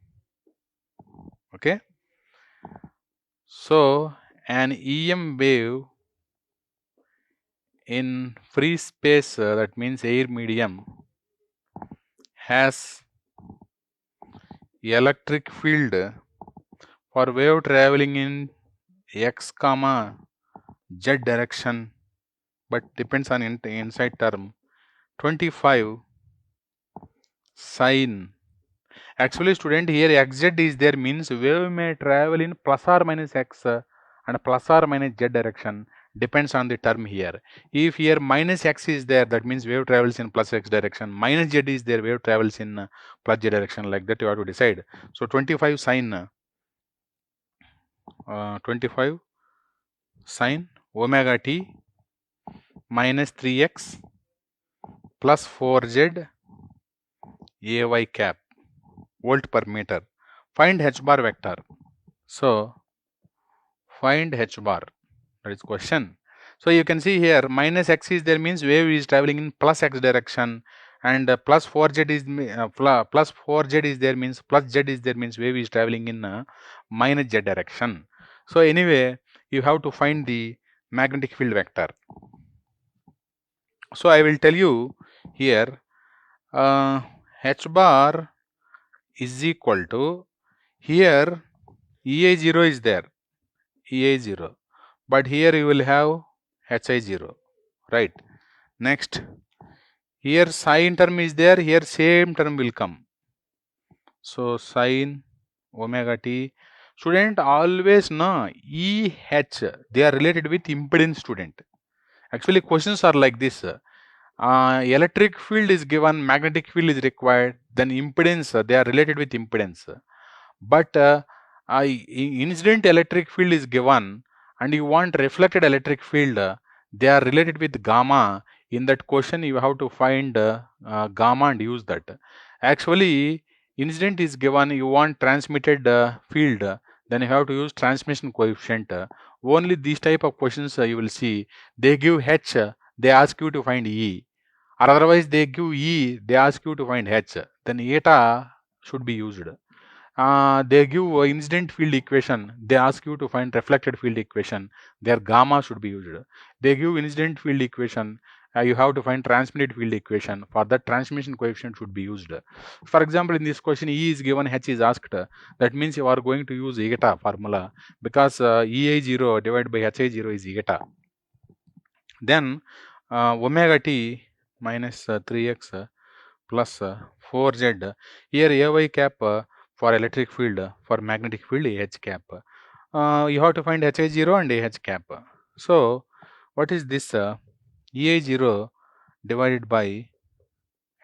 Speaker 1: Okay. So an EM wave in free space, that means air medium, has electric field for wave traveling in x comma z direction, but depends on inside term 25 sine. Actually, student, here xz is there, means wave may travel in plus or minus x and plus or minus z direction, depends on the term here. If here minus x is there, that means wave travels in plus x direction. Minus z is there, wave travels in plus z direction. Like that you have to decide. So 25 sine 25 sine omega t minus 3x plus 4z ay cap volt per meter. Find h bar vector. So find h bar, that is question. So you can see here minus x is there, means wave is traveling in plus x direction, and plus 4z is plus 4z is there, means plus z is there, means wave is traveling in minus z direction. So anyway, you have to find the magnetic field vector. So I will tell you here h bar is equal to, here EA0 is there, EA0, but here you will have HI0, right? Next, here sine term is there, here same term will come. So sine omega t. Student, always EH, they are related with impedance, student. Actually, questions are like this. Electric field is given, magnetic field is required, then impedance, they are related with impedance. But incident electric field is given and you want reflected electric field, they are related with gamma. In that question you have to find gamma and use that. Actually, incident is given, you want transmitted field, then you have to use transmission coefficient. Only these type of questions you will see, they give h, they ask you to find e, or otherwise they give e, they ask you to find h, then eta should be used. They give incident field equation, they ask you to find reflected field equation, their gamma should be used. They give incident field equation, you have to find transmitted field equation, for that transmission coefficient should be used. For example, in this question E is given, H is asked, that means you are going to use eta formula, because EA0 divided by HI0 is eta. Then omega t minus 3x plus 4z, here ay cap for electric field, for magnetic field AH cap. You have to find HI0 and AH cap. So what is this? EA0 divided by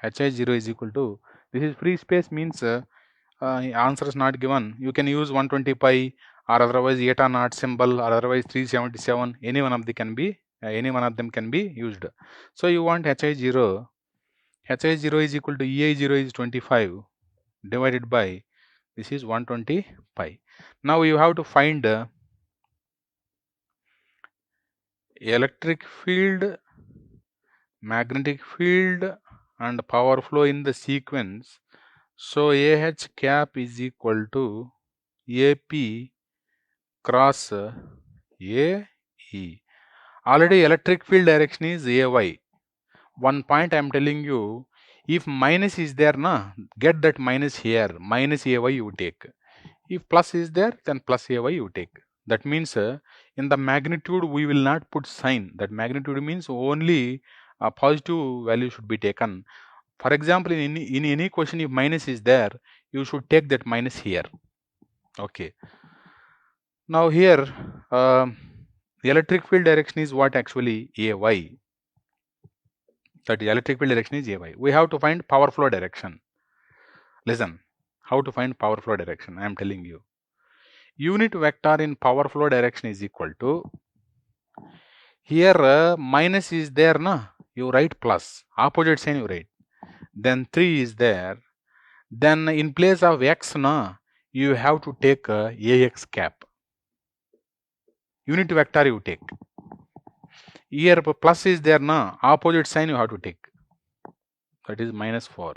Speaker 1: HI0 is equal to, this is free space, means answer is not given. You can use 120 pi, or otherwise eta naught symbol, or otherwise 377. Any one of them can be used. So you want HI0. HI0 is equal to EI0 is 25 divided by, this is 120 pi. Now you have to find electric field, magnetic field and power flow in the sequence. So AH cap is equal to AP cross AE. Already electric field direction is AY. One point I am telling you, if minus is there, na, get that minus here, minus AY you take. If plus is there, then plus AY you take. That means in the magnitude we will not put sign. That magnitude means only a positive value should be taken. For example, in any question, if minus is there, you should take that minus here. Okay. Now here, the electric field direction is what actually AY. That electric field direction is AY. We have to find power flow direction. Listen, how to find power flow direction? I am telling you. Unit vector in power flow direction is equal to, here minus is there, na? You write plus. Opposite sign you write. Then 3 is there. Then in place of x, na, you have to take AX cap. Unit vector you take. Here plus is there, na, opposite sign you have to take. That is minus 4.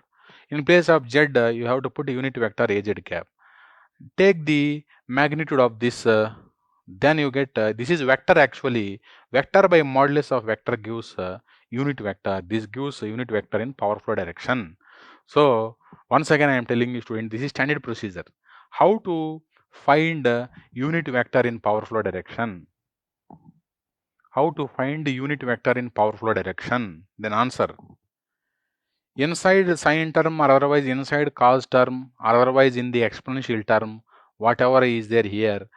Speaker 1: In place of z, you have to put unit vector AZ cap. Take the magnitude of this, then you get, this is vector actually. Vector by modulus of vector gives unit vector. This gives unit vector in power flow direction. So once again I am telling you student, this is standard procedure. How to find unit vector in power flow direction? How to find the unit vector in power flow direction? Then answer. Inside sine term or otherwise inside cos term or otherwise in the exponential term, whatever is there here,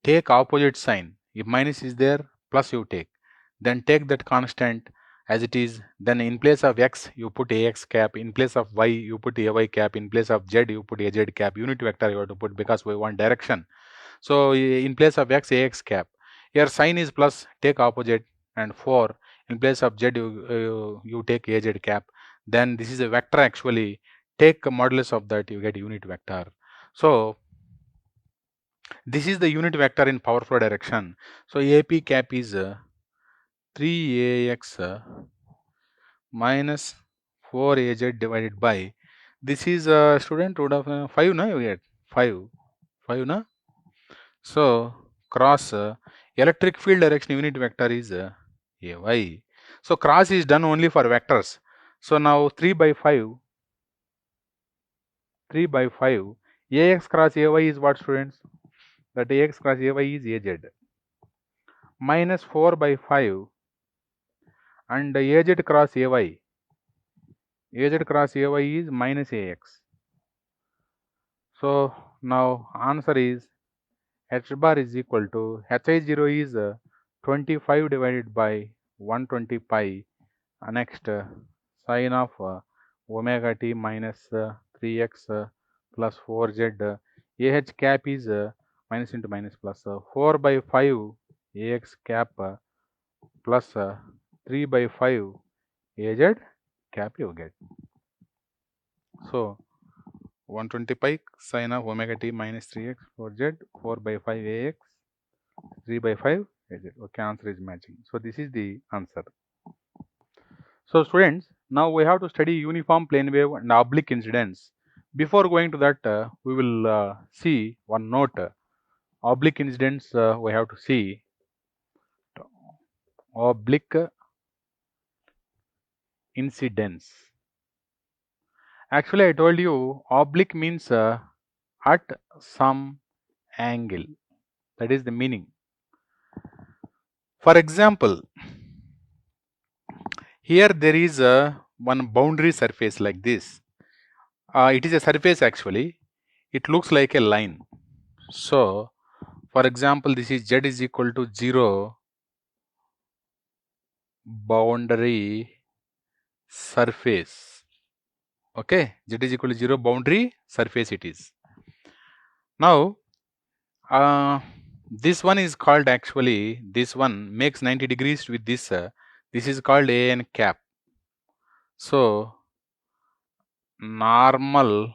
Speaker 1: take opposite sign. If minus is there, plus you take. Then take that constant as it is. Then in place of x, you put AX cap. In place of y, you put AY cap. In place of z, you put AZ cap. Unit vector you have to put because we want direction. So in place of x, AX cap. Here sign is plus, take opposite, and 4. In place of z, you take AZ cap. Then this is a vector actually. Take a modulus of that, you get unit vector. So this is the unit vector in power flow direction. So AP cap is 3AX minus 4AZ divided by, this is student root of 5, na, you get 5 na. So cross electric field direction unit vector is AY. So cross is done only for vectors. So now 3 by 5 AX cross AY is what, students? That AX cross AY is AZ. Minus 4 by 5 and AZ cross AY. AZ cross AY is minus AX. So now answer is H bar is equal to, HI0 is 25 divided by 120 pi. Next sine of omega t minus 3x plus 4z. AH cap is minus into minus plus 4 by 5 AX cap plus 3 by 5 AZ cap you get. So 120 pi sine of omega t minus 3x 4z, 4 by 5 AX, 3 by 5 AZ. Okay, answer is matching. So this is the answer. So students, now we have to study uniform plane wave and oblique incidence. Before going to that, we will see one note. Oblique incidence we have to see. Oblique incidence. Actually, I told you oblique means at some angle. That is the meaning. For example, here there is one boundary surface like this. It is a surface actually. It looks like a line. So, for example, this is z is equal to 0 boundary surface. Okay, z is equal to 0 boundary surface it is. Now, this one is called actually, this one makes 90 degrees with this. This is called AN cap. So, normal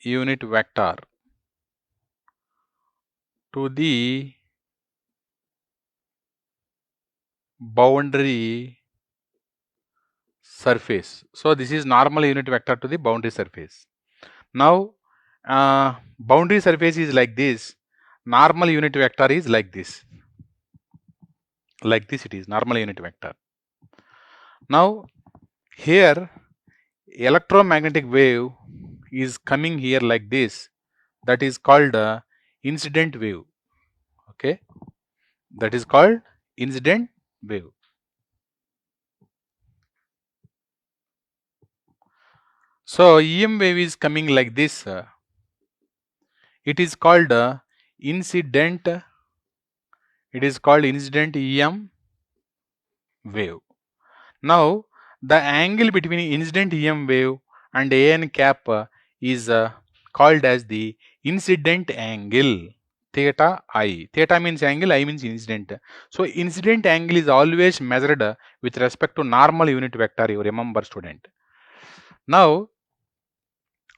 Speaker 1: unit vector to the boundary surface. So this is normal unit vector to the boundary surface. Now boundary surface is like this, normal unit vector is like this. Like this it is normal unit vector. Now here electromagnetic wave is coming here like this, that is called incident wave. Okay, that is called incident wave. So EM wave is coming like this. It is called incident. It is called incident EM wave. Now the angle between incident EM wave and AN cap is called as the incident angle, theta I. Theta means angle, I means incident. So incident angle is always measured with respect to normal unit vector, you remember student. Now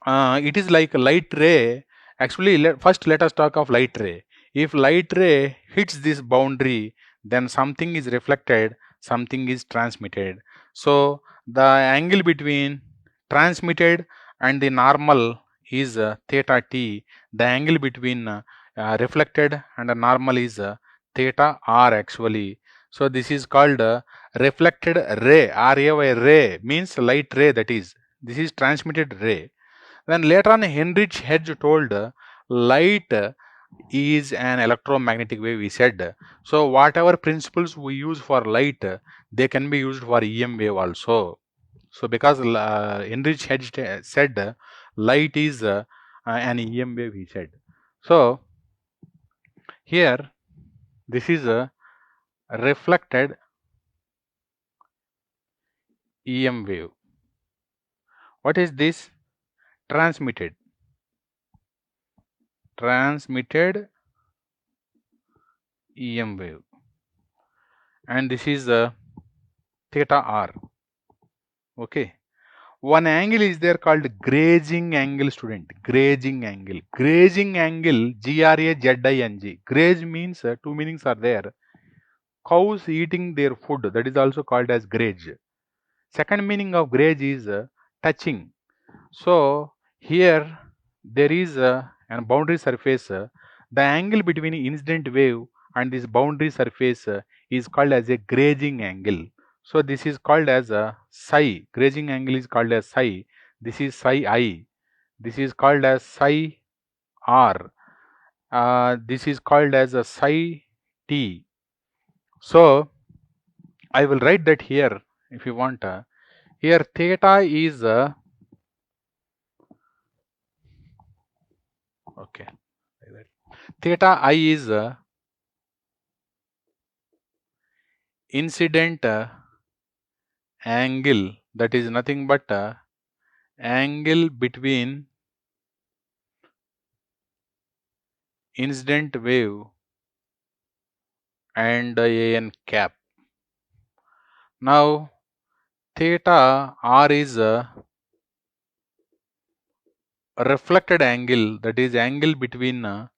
Speaker 1: it is like light ray. Actually, first let us talk of light ray. If light ray hits this boundary, then something is reflected, something is transmitted. So the angle between transmitted and the normal is theta t. The angle between reflected and the normal is theta r actually. So this is called reflected ray. Ray means light ray, that is. This is transmitted ray. Then later on, Heinrich Hertz told light is an electromagnetic wave, he said. So whatever principles we use for light, they can be used for EM wave also. So because Heinrich Hertz said light is an EM wave, he said. So here this is a reflected EM wave. What is this? Transmitted EM wave, and this is theta r. Okay, one angle is there called grazing angle, student. Grazing angle, GRAZING. Graze means two meanings are there. Cows eating their food, that is also called as graze. Second meaning of graze is touching. So here there is a boundary surface. The angle between incident wave and this boundary surface is called as a grazing angle. So this is called as a psi. Grazing angle is called as psi. This is psi I. This is called as psi R. This is called as a psi T. So I will write that here if you want. Here theta is okay. Theta I is incident angle, that is nothing but angle between incident wave and AN cap. Now theta R is a reflected angle, that is angle between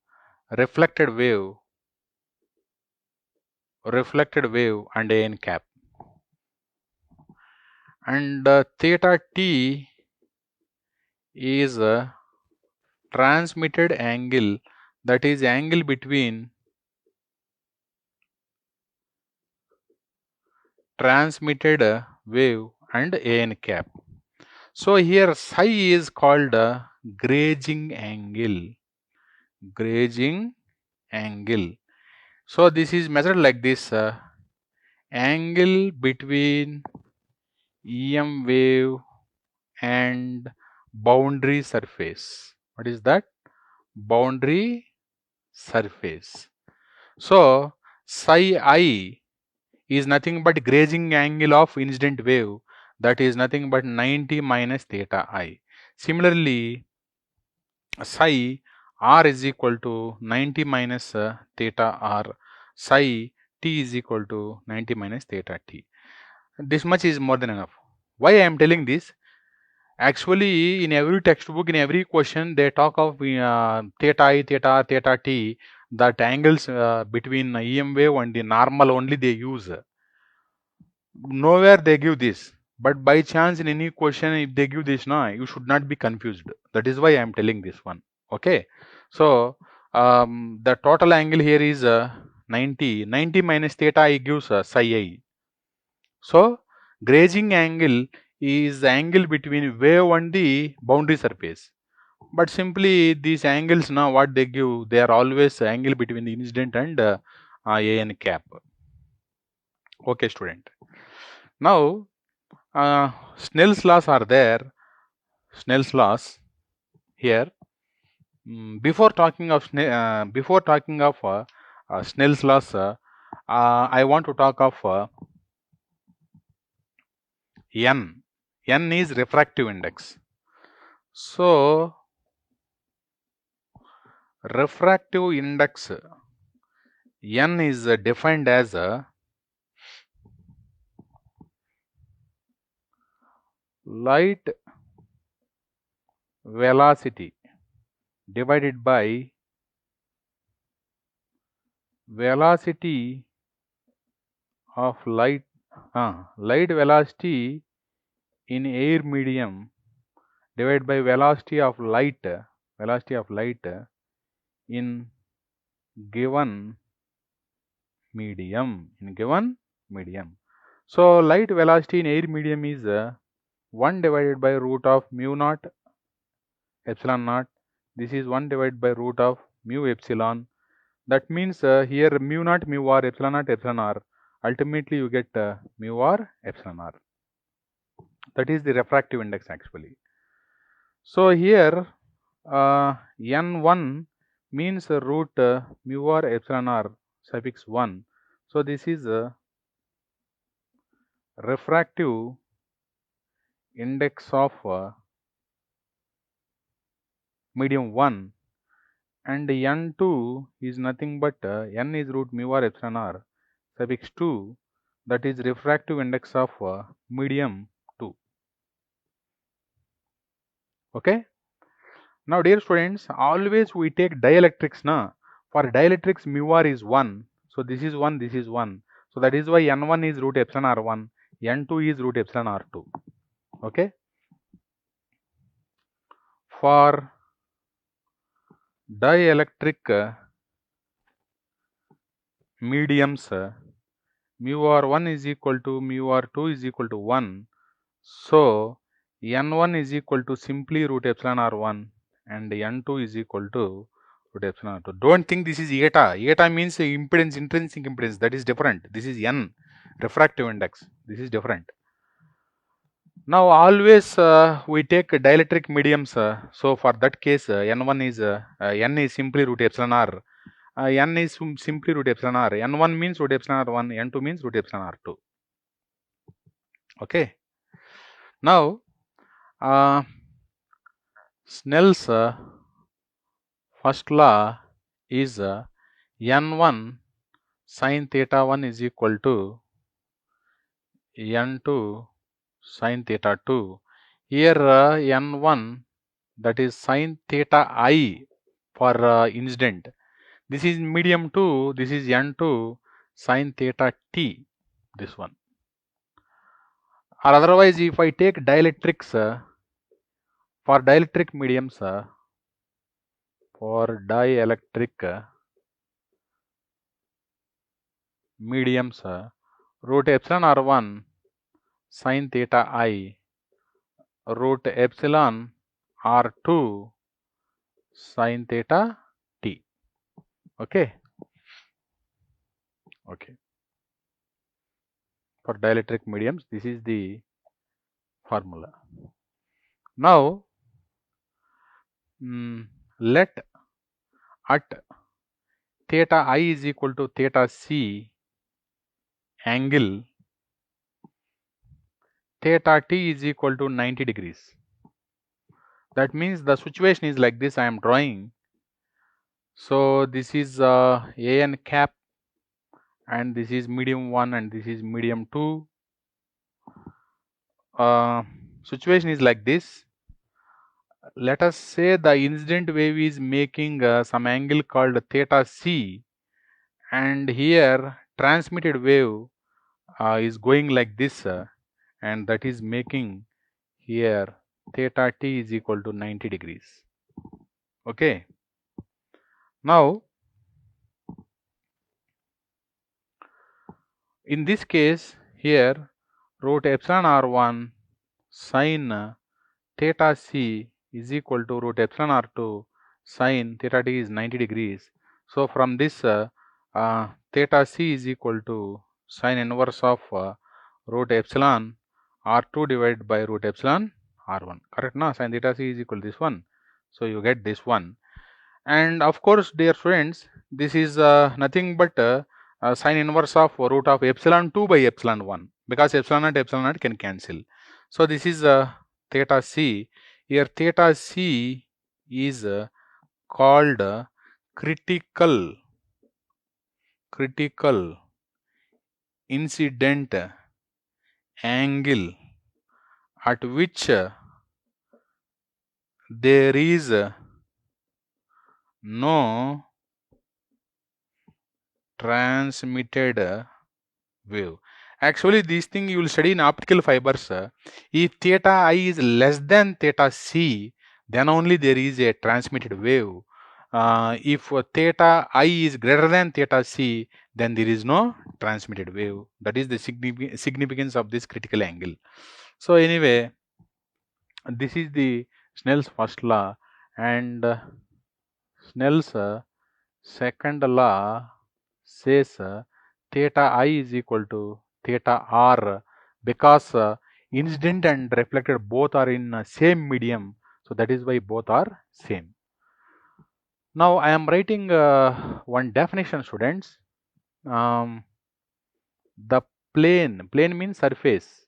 Speaker 1: reflected wave and AN cap. And theta T is a transmitted angle, that is angle between transmitted wave and AN cap. So here psi is called grazing angle. So this is measured like this, angle between EM wave and boundary surface. What is that? Boundary surface. So psi I is nothing but grazing angle of incident wave, that is nothing but 90 minus theta I. Similarly, psi r is equal to 90 minus theta r. Psi t is equal to 90 minus theta t. This much is more than enough. Why I am telling this? Actually, in every textbook, in every question, they talk of theta I, theta t, that angles between EM wave and the normal only they use. nowhere they give this, but by chance in any question if they give this, no, you should not be confused. That is why I am telling this one. Okay, so the total angle here is 90 minus theta I gives psi I. So grazing angle is the angle between wave and the boundary surface. But simply these angles now what they give, they are always angle between the incident and an cap. Okay, student. Now Snell's laws are there. Snell's laws here. Before talking of Snell's laws, I want to talk of N. N is refractive index. So refractive index N is defined as light velocity divided by velocity of light velocity in air medium divided by velocity of light in given medium. So light velocity in air medium is 1 divided by root of mu naught epsilon naught. This is 1 divided by root of mu epsilon. That means here mu naught mu r epsilon naught epsilon r. Ultimately you get mu r epsilon r. That is the refractive index actually. So here n1 means root mu r epsilon r suffix 1. So this is refractive index of medium 1, and n2 is nothing but n is root mu r epsilon r suffix 2, that is refractive index of medium 2. Okay. Now dear students, always we take dielectrics na. For dielectrics mu r is 1, so this is 1, this is 1. So that is why n1 is root epsilon r1, n2 is root epsilon r2. Okay. For dielectric mediums, mu r1 is equal to mu r2 is equal to 1. So n1 is equal to simply root epsilon r1 and n2 is equal to root epsilon r2. Don't think this is eta. Eta means impedance, intrinsic impedance. That is different. This is n, refractive index. This is different. Now always we take dielectric mediums. So for that case, n1 is n is simply root epsilon r. N is simply root epsilon r. N1 means root epsilon r1. N2 means root epsilon r2. Okay. Now Snell's first law is n1 sin theta 1 is equal to n2 sin theta 2. Here n1, that is sin theta I for incident. This is medium 2, this is n2 sin theta t, this one. Or otherwise if I take dielectrics, for dielectric mediums, root epsilon r1 sin theta I, root epsilon r2 sin theta t. Okay. Okay. For dielectric mediums, this is the formula. Now let at theta I is equal to theta c angle theta t is equal to 90 degrees. That means the situation is like this I am drawing. So this is an cap and this is medium 1 and this is medium 2. Situation is like this. Let us say the incident wave is making some angle called theta c, and here transmitted wave is going like this, and that is making here theta t is equal to 90 degrees. Okay. Now, in this case, here root epsilon r1 sine theta c is equal to root epsilon r2 sine theta t is 90 degrees. So, from this theta c is equal to sine inverse of root epsilon r2 divided by root epsilon r1. Correct? No? Sine theta c is equal to this one. So, you get this one. And of course, dear friends, this is nothing but sine inverse of root of epsilon 2 by epsilon 1, because epsilon naught can cancel. So, this is theta c. Here theta c is called critical incident angle at which there is no transmitted wave. Actually, this thing you will study in optical fibers. If theta I is less than theta c, then only there is a transmitted wave. If theta I is greater than theta c, then there is no transmitted wave. That is the significance of this critical angle. So anyway, this is the Snell's first law, and Snell's second law says theta I is equal to theta r, because incident and reflected both are in same medium, so that is why both are same. Now I am writing one definition, students. The plane means surface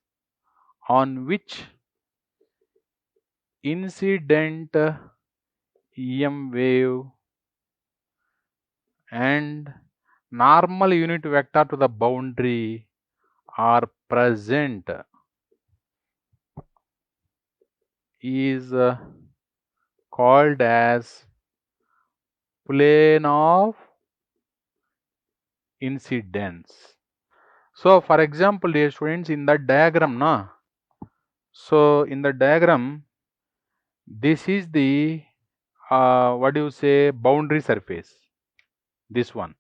Speaker 1: on which incident EM wave and normal unit vector to the boundary are present is called as plane of incidence. So for example, dear students, in the diagram, so in the diagram, this is the what do you say, boundary surface, this one,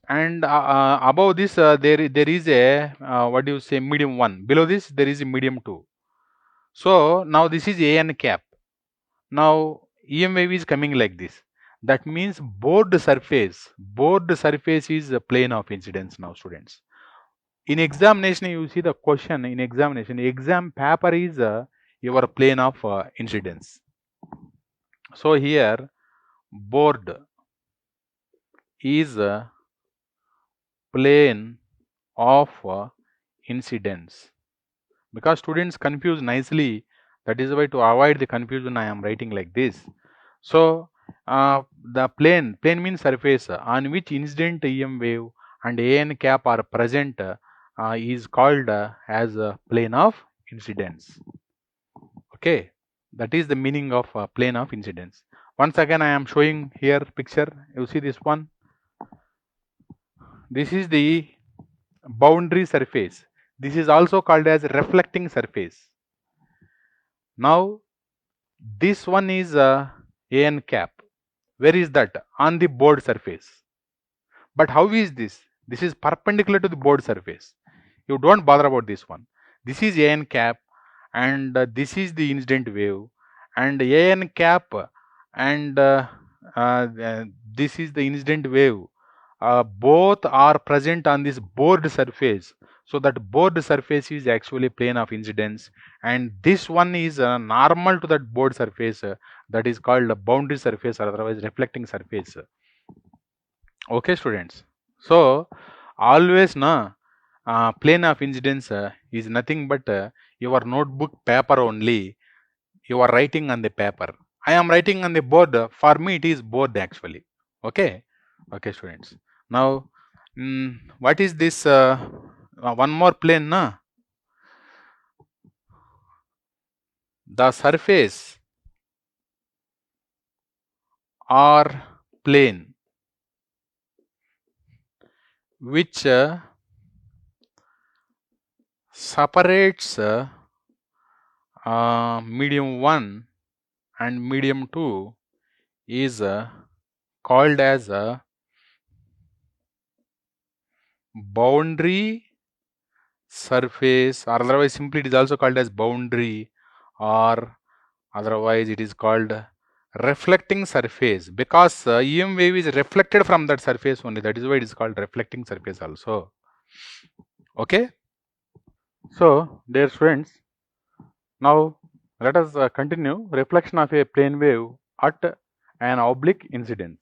Speaker 1: and above this there is a what do you say, medium 1, below this there is a medium 2. So now this is a n cap. Now EM wave is coming like this. That means board surface is a plane of incidence. Now students, in examination you see the question, in examination exam paper is your plane of incidence. So here board is a plane of incidence, because students confuse nicely. That is why, to avoid the confusion, I am writing like this. So the plane means surface on which incident EM wave and AN cap are present is called as a plane of incidence. Okay, that is the meaning of plane of incidence. Once again, I am showing here picture. You see this one. This is the boundary surface. This is also called as reflecting surface. Now this one is AN cap. Where is that? On the board surface. But how is this? This is perpendicular to the board surface. You don't bother about this one. This is AN cap, and this is the incident wave, and AN cap and this is the incident wave. Both are present on this board surface. So that board surface is actually plane of incidence, and this one is normal to that board surface. That is called a boundary surface, or otherwise reflecting surface. Okay, students. So always plane of incidence is nothing but your notebook paper only. You are writing on the paper. I am writing on the board. For me, it is board actually. Okay, okay, students. Now, what is this? One more plane, the surface or plane which separates medium 1 and medium 2 is called as a boundary surface, or otherwise simply it is also called as boundary, or otherwise it is called reflecting surface, because EM wave is reflected from that surface only. That is why it is called reflecting surface also. Okay. So dear friends, now let us continue reflection of a plane wave at an oblique incidence.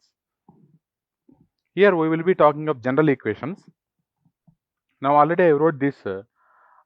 Speaker 1: Here we will be talking of general equations. Now already I wrote this.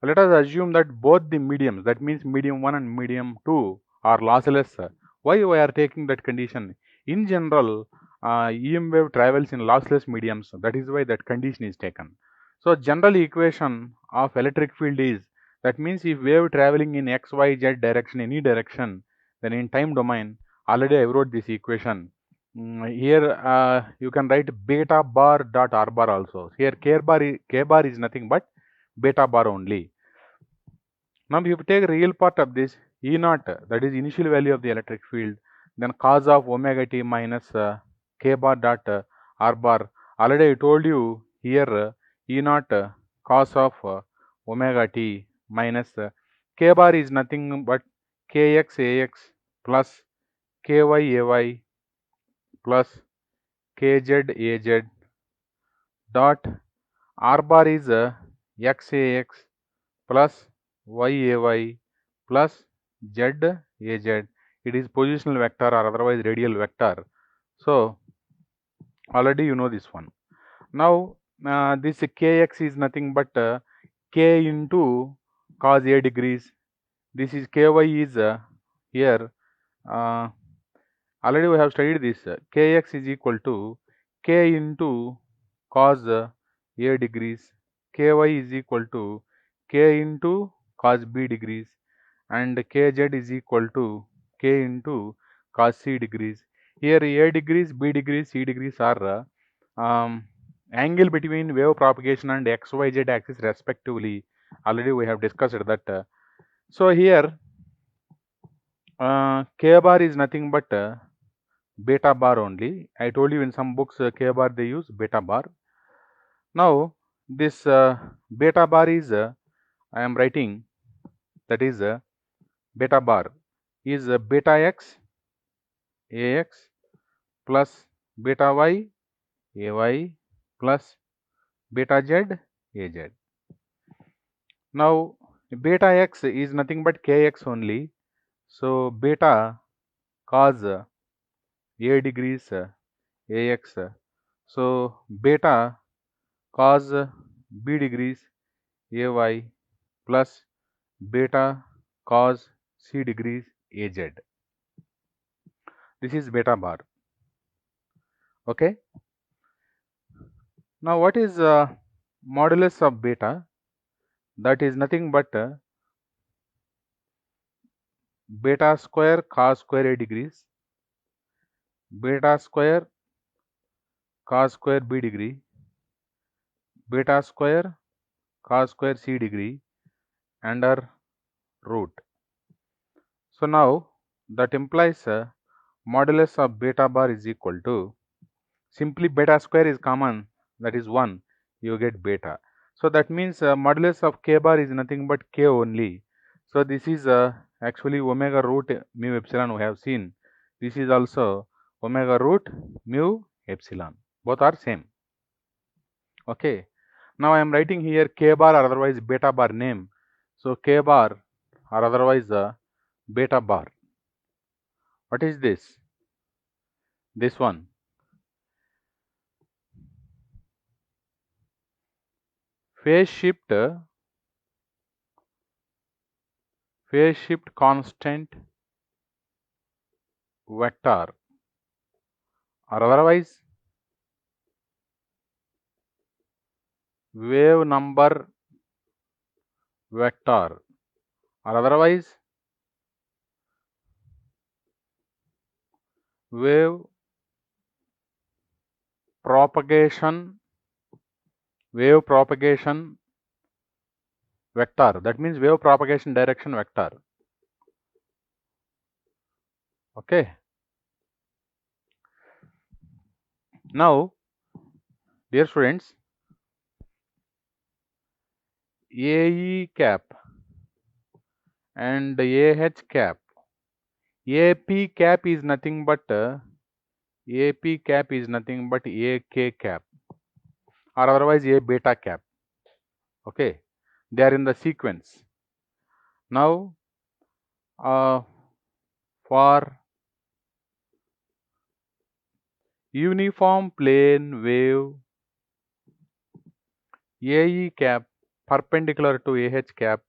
Speaker 1: Let us assume that both the mediums, that means medium 1 and medium 2, are lossless. Why we are taking that condition? In general, EM wave travels in lossless mediums. That is why that condition is taken. So general equation of electric field is, that means if wave traveling in x, y, z direction, any direction, then in time domain, already I wrote this equation. Here you can write beta bar dot r bar also. Here k bar is nothing but beta bar only. Now if you take real part of this E naught, that is initial value of the electric field, then cos of omega t minus k bar dot r bar. Already I told you here E naught cos of omega t minus k bar is nothing but kx ax plus ky ay plus kz az dot r bar is xax plus yay plus zaz. It is positional vector or otherwise radial vector. So already you know this one. Now this kx is nothing but k into cos a degrees. This is ky is here. Already we have studied this. Kx is equal to k into cos a degrees. Ky is equal to k into cos b degrees, and kz is equal to k into cos c degrees. Here a degrees, b degrees, c degrees are angle between wave propagation and xyz axis respectively. Already we have discussed that. So here k bar is nothing but beta bar only. I told you in some books k bar they use beta bar. Now this beta bar is I am writing, that is beta bar is beta x ax plus beta y ay plus beta z az. Now beta x is nothing but kx only. So beta cos a degrees ax. So beta cos b degrees ay plus beta cos c degrees az. This is beta bar. Okay. Now what is modulus of beta? That is nothing but beta square cos square a degrees, beta square cos square b degree, beta square cos square c degree under root. So now that implies modulus of beta bar is equal to, simply beta square is common, that is 1, you get beta. So that means modulus of k bar is nothing but k only. So this is actually omega root mu epsilon we have seen. This is also omega root mu epsilon. Both are same. Okay. Now I am writing here k bar or otherwise beta bar name. So k bar or otherwise beta bar. What is this? This one. Phase shift constant vector or otherwise wave number vector or otherwise wave propagation vector. That means wave propagation direction vector. Okay. Now, dear students, AE cap and AH cap. AP cap is nothing but AP cap is nothing but AK cap or otherwise A beta cap. Okay, they are in the sequence. Now, for uniform plane wave AE cap perpendicular to AH cap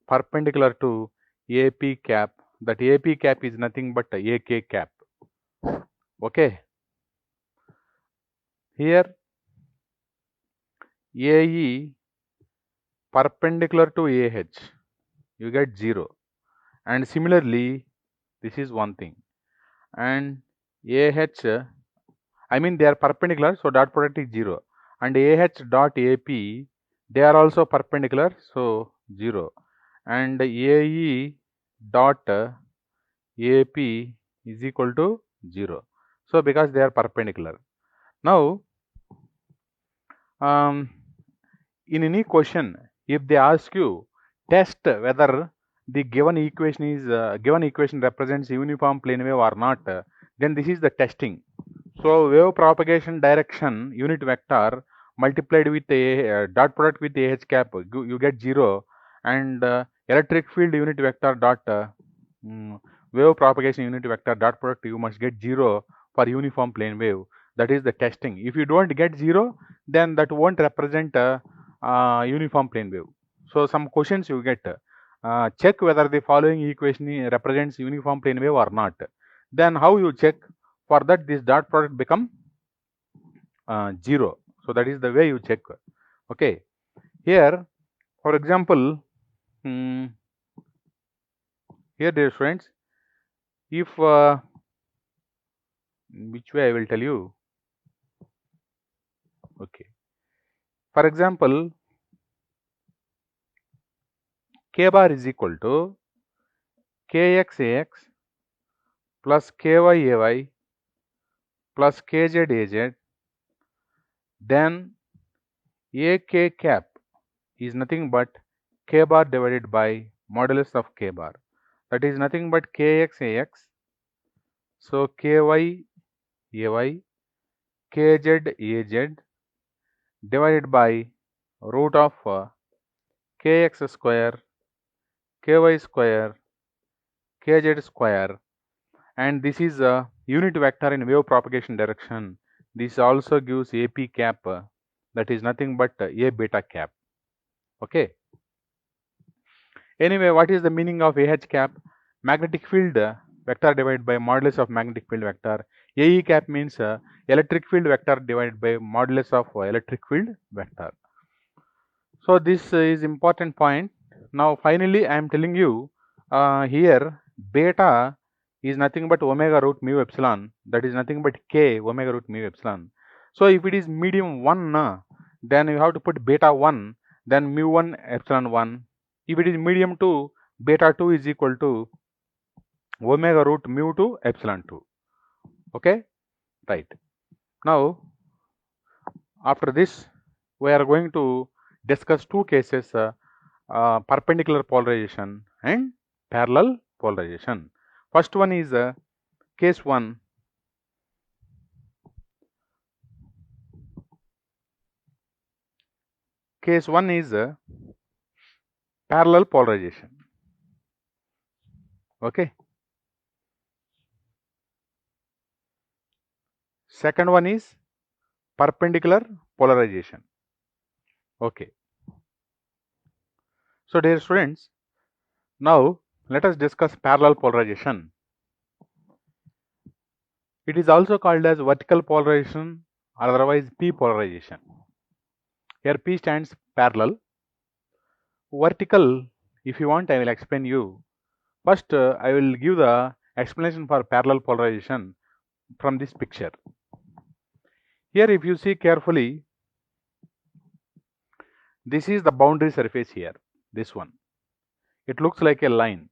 Speaker 1: perpendicular to AP cap, that AP cap is nothing but AK cap. Okay, here AE perpendicular to AH, you get 0, and similarly this is one thing, and AH, I mean they are perpendicular, so dot product is 0, and AH dot AP, they are also perpendicular, so 0, and AE dot AP is equal to 0. So because they are perpendicular. Now, in any question, if they ask you test whether the given equation represents uniform plane wave or not, then this is the testing. So wave propagation direction unit vector multiplied with a dot product with AH cap, you get 0, and electric field unit vector dot wave propagation unit vector dot product, you must get 0 for uniform plane wave. That is the testing. If you don't get 0, then that won't represent uniform plane wave. So some questions you get, check whether the following equation represents uniform plane wave or not. Then how you check? For that, this dot product become 0. So that is the way you check. Okay. Here, for example, here dear friends, if which way I will tell you. Okay. For example, k bar is equal to kxax plus kyay plus kzaz, then ak cap is nothing but k bar divided by modulus of k bar. That is nothing but kxax. So kyay kzaz divided by root of kx square ky square kz square, and this is a unit vector in wave propagation direction. This also gives AP cap, that is nothing but A beta cap. Okay. Anyway, what is the meaning of AH cap? Magnetic field vector divided by modulus of magnetic field vector. AE cap means electric field vector divided by modulus of electric field vector. So this is important point. Now finally I am telling you here beta is nothing but omega root mu epsilon, that is nothing but k omega root mu epsilon. So if it is medium 1, then you have to put beta 1, then mu 1 epsilon 1. If it is medium 2, beta 2 is equal to omega root mu 2 epsilon 2. Okay, right. Now after this we are going to discuss two cases, perpendicular polarization and parallel polarization. First one is case 1. Case 1 is parallel polarization. Okay. Second one is perpendicular polarization. Okay. So dear students, now let us discuss parallel polarization. It is also called as vertical polarization or otherwise P polarization. Here P stands parallel. Vertical, if you want, I will explain you. First, I will give the explanation for parallel polarization from this picture. Here, if you see carefully, this is the boundary surface here. this one. It looks like a line.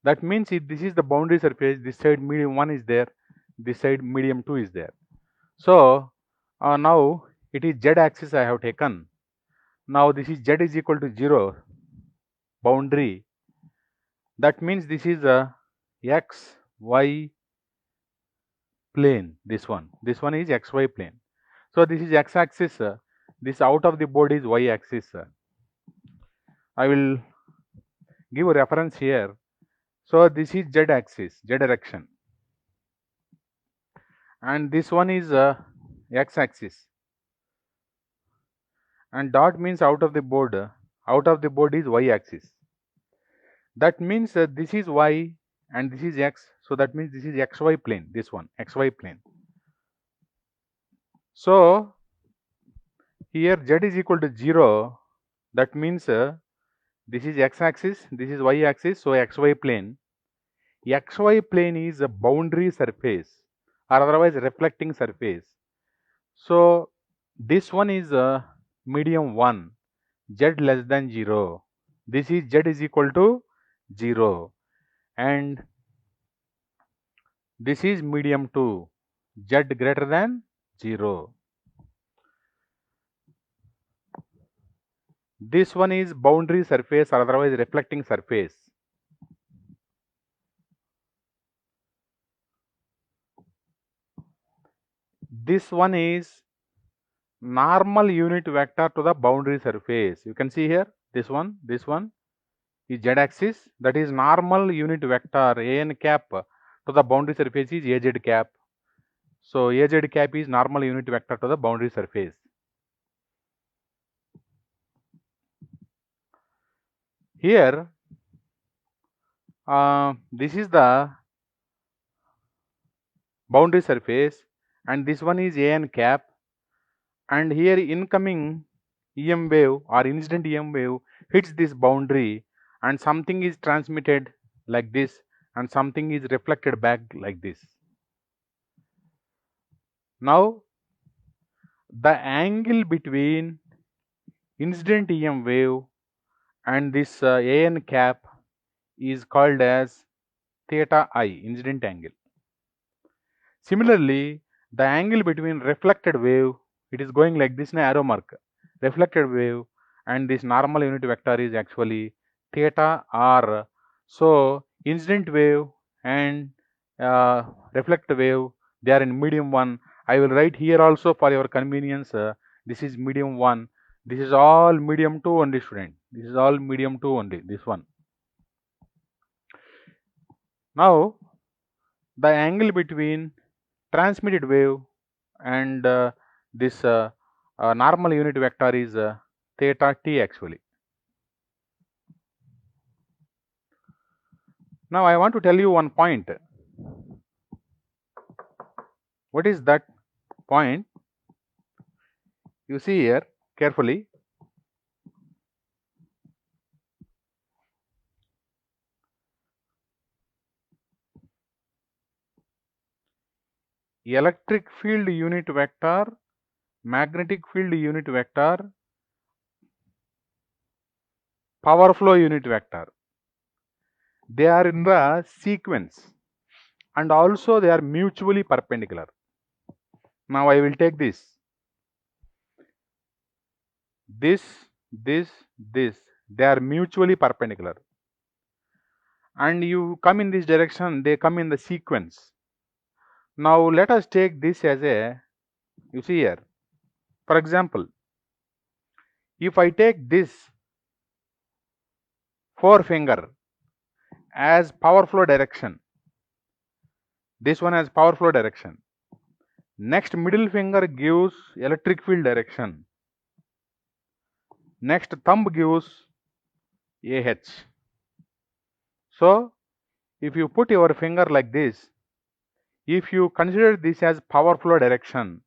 Speaker 1: That means if this is the boundary surface, this side medium 1 is there, this side medium 2 is there. So now it is z axis I have taken. Now this is z is equal to 0 boundary. That means this is a x y plane. This one is xy plane. So this is x axis. This out of the board is y axis. I will give a reference here. So this is z axis, z direction, and this one is x axis, and dot means out of the board. Out of the board is y axis. That means this is y and this is x. So that means this is xy plane. This one xy plane. So here z is equal to 0. That means this is x axis, this is y axis. So xy plane. XY plane is a boundary surface or otherwise reflecting surface. So this one is a medium 1, z less than 0. This is z is equal to 0, and this is medium 2, z greater than 0. This one is boundary surface or otherwise reflecting surface. This one is normal unit vector to the boundary surface. You can see here, this one is z axis, that is normal unit vector an cap to the boundary surface is az cap. So az cap is normal unit vector to the boundary surface. Here this is the boundary surface and this one is an cap, and here incoming EM wave or incident EM wave hits this boundary and something is transmitted like this and something is reflected back like this. Now the angle between incident EM wave and this AN cap is called as theta I, incident angle. Similarly, the angle between reflected wave, it is going like this in arrow mark, reflected wave, and this normal unit vector is actually theta R. So incident wave and reflected wave, they are in medium 1. I will write here also for your convenience. This is medium 1. This is all medium 2 only, student. This is all medium 2 only, this one. Now the angle between transmitted wave and this normal unit vector is theta t actually. Now I want to tell you one point. What is that point? You see here carefully. Electric field unit vector, magnetic field unit vector, power flow unit vector. They are in the sequence and also they are mutually perpendicular. Now I will take this. This, they are mutually perpendicular. And you come in this direction, they come in the sequence. Now let us take this as a, you see here, for example, if I take this forefinger as power flow direction, this one has power flow direction, next middle finger gives electric field direction, next thumb gives AH. So if you put your finger like this, if you consider this as power flow direction,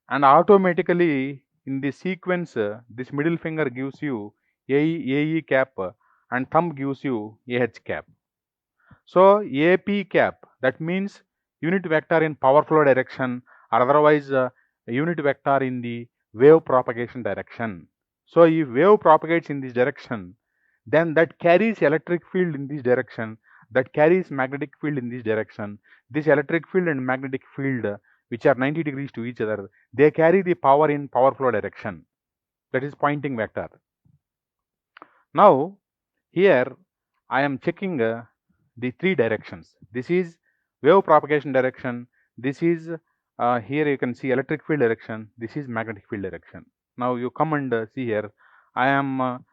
Speaker 1: and automatically in the sequence this middle finger gives you AE cap and thumb gives you AH cap. So AP cap, that means unit vector in power flow direction or otherwise unit vector in the wave propagation direction. So if wave propagates in this direction, then that carries electric field in this direction, that carries magnetic field in this direction. This electric field and magnetic field, which are 90 degrees to each other, they carry the power in power flow direction. That is pointing vector. Now here I am checking the three directions. This is wave propagation direction. This is here you can see electric field direction. This is magnetic field direction. Now you come and see here. I am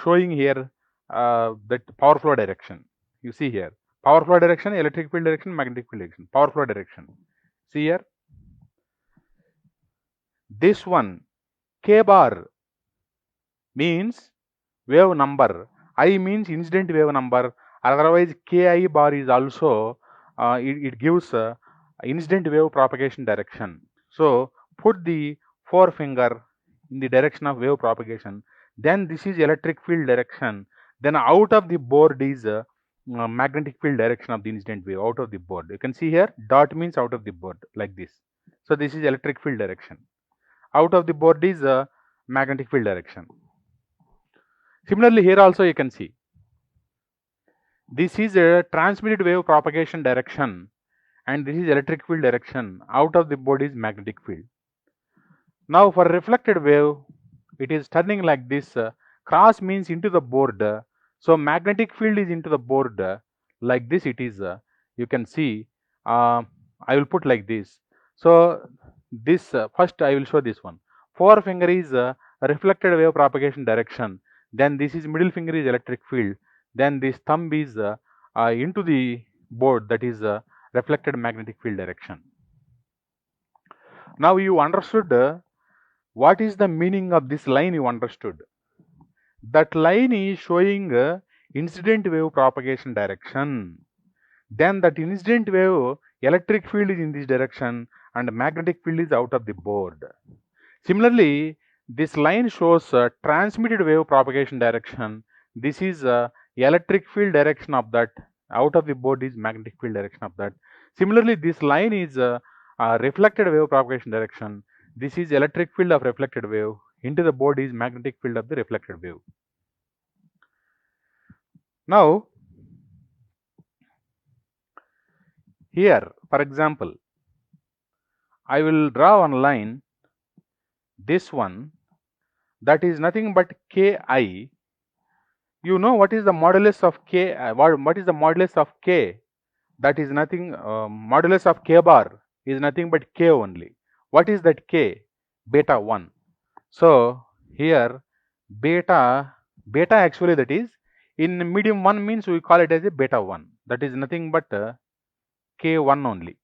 Speaker 1: showing here that power flow direction. You see here power flow direction, electric field direction, magnetic field direction, power flow direction. See here, this one K bar means wave number, I means incident wave number, otherwise Ki bar is also it gives incident wave propagation direction. So put the forefinger in the direction of wave propagation, then this is electric field direction, then out of the board is magnetic field direction of the incident wave out of the board. You can see here dot means out of the board like this. So this is electric field direction. Out of the board is magnetic field direction. Similarly, here also you can see this is a transmitted wave propagation direction and this is electric field direction. Out of the board is magnetic field. Now for reflected wave, it is turning like this. Cross means into the board. So magnetic field is into the board like this. It is. You can see. I will put like this. So this first I will show this one. Forefinger is reflected wave propagation direction. Then this is middle finger is electric field. Then this thumb is into the board, that is reflected magnetic field direction. Now you understood what is the meaning of this line. You understood that line is showing incident wave propagation direction. Then that incident wave electric field is in this direction and magnetic field is out of the board. Similarly, this line shows transmitted wave propagation direction. This is electric field direction of that. Out of the board is magnetic field direction of that. Similarly, this line is reflected wave propagation direction. This is electric field of reflected wave. Into the board is magnetic field of the reflected wave. Now, here, for example, I will draw one line. This one, that is nothing but Ki. You know what is the modulus of K? What is the modulus of K? That is nothing. Modulus of K bar is nothing but K only. What is that K? Beta 1. So here beta actually, that is in medium 1 means we call it as a beta 1. That is nothing but K1 only.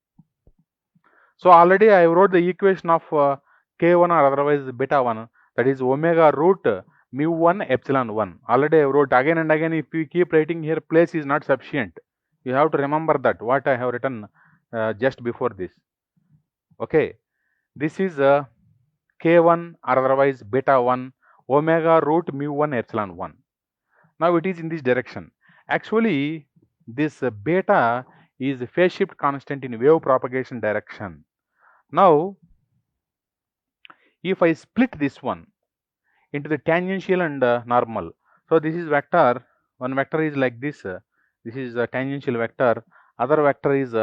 Speaker 1: So already I wrote the equation of K1 or otherwise beta 1, that is omega root mu 1 epsilon 1. Already I wrote again and again. If you keep writing here, place is not sufficient. You have to remember that what I have written just before this. Okay, this is K1 or otherwise beta 1 omega root mu 1 epsilon 1. Now it is in this direction. Actually, this beta is phase shift constant in wave propagation direction. Now, if I split this one into the tangential and normal, so this is vector. One vector is like this. This is a tangential vector. Other vector is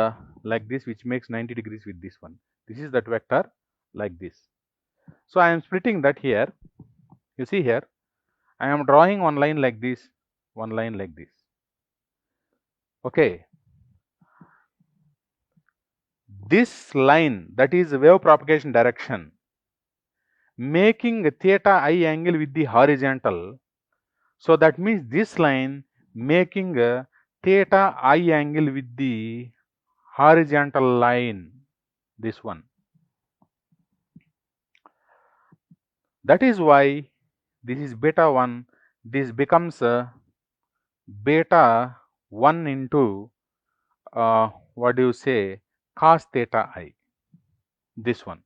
Speaker 1: like this, which makes 90 degrees with this one. This is that vector like this. So I am splitting that here. You see here, I am drawing one line like this, one line like this. Okay. This line, that is wave propagation direction, making theta I angle with the horizontal. So that means this line making theta I angle with the horizontal line, this one. That is why this is beta 1. This becomes beta 1 into what do you say, cos theta I, this one.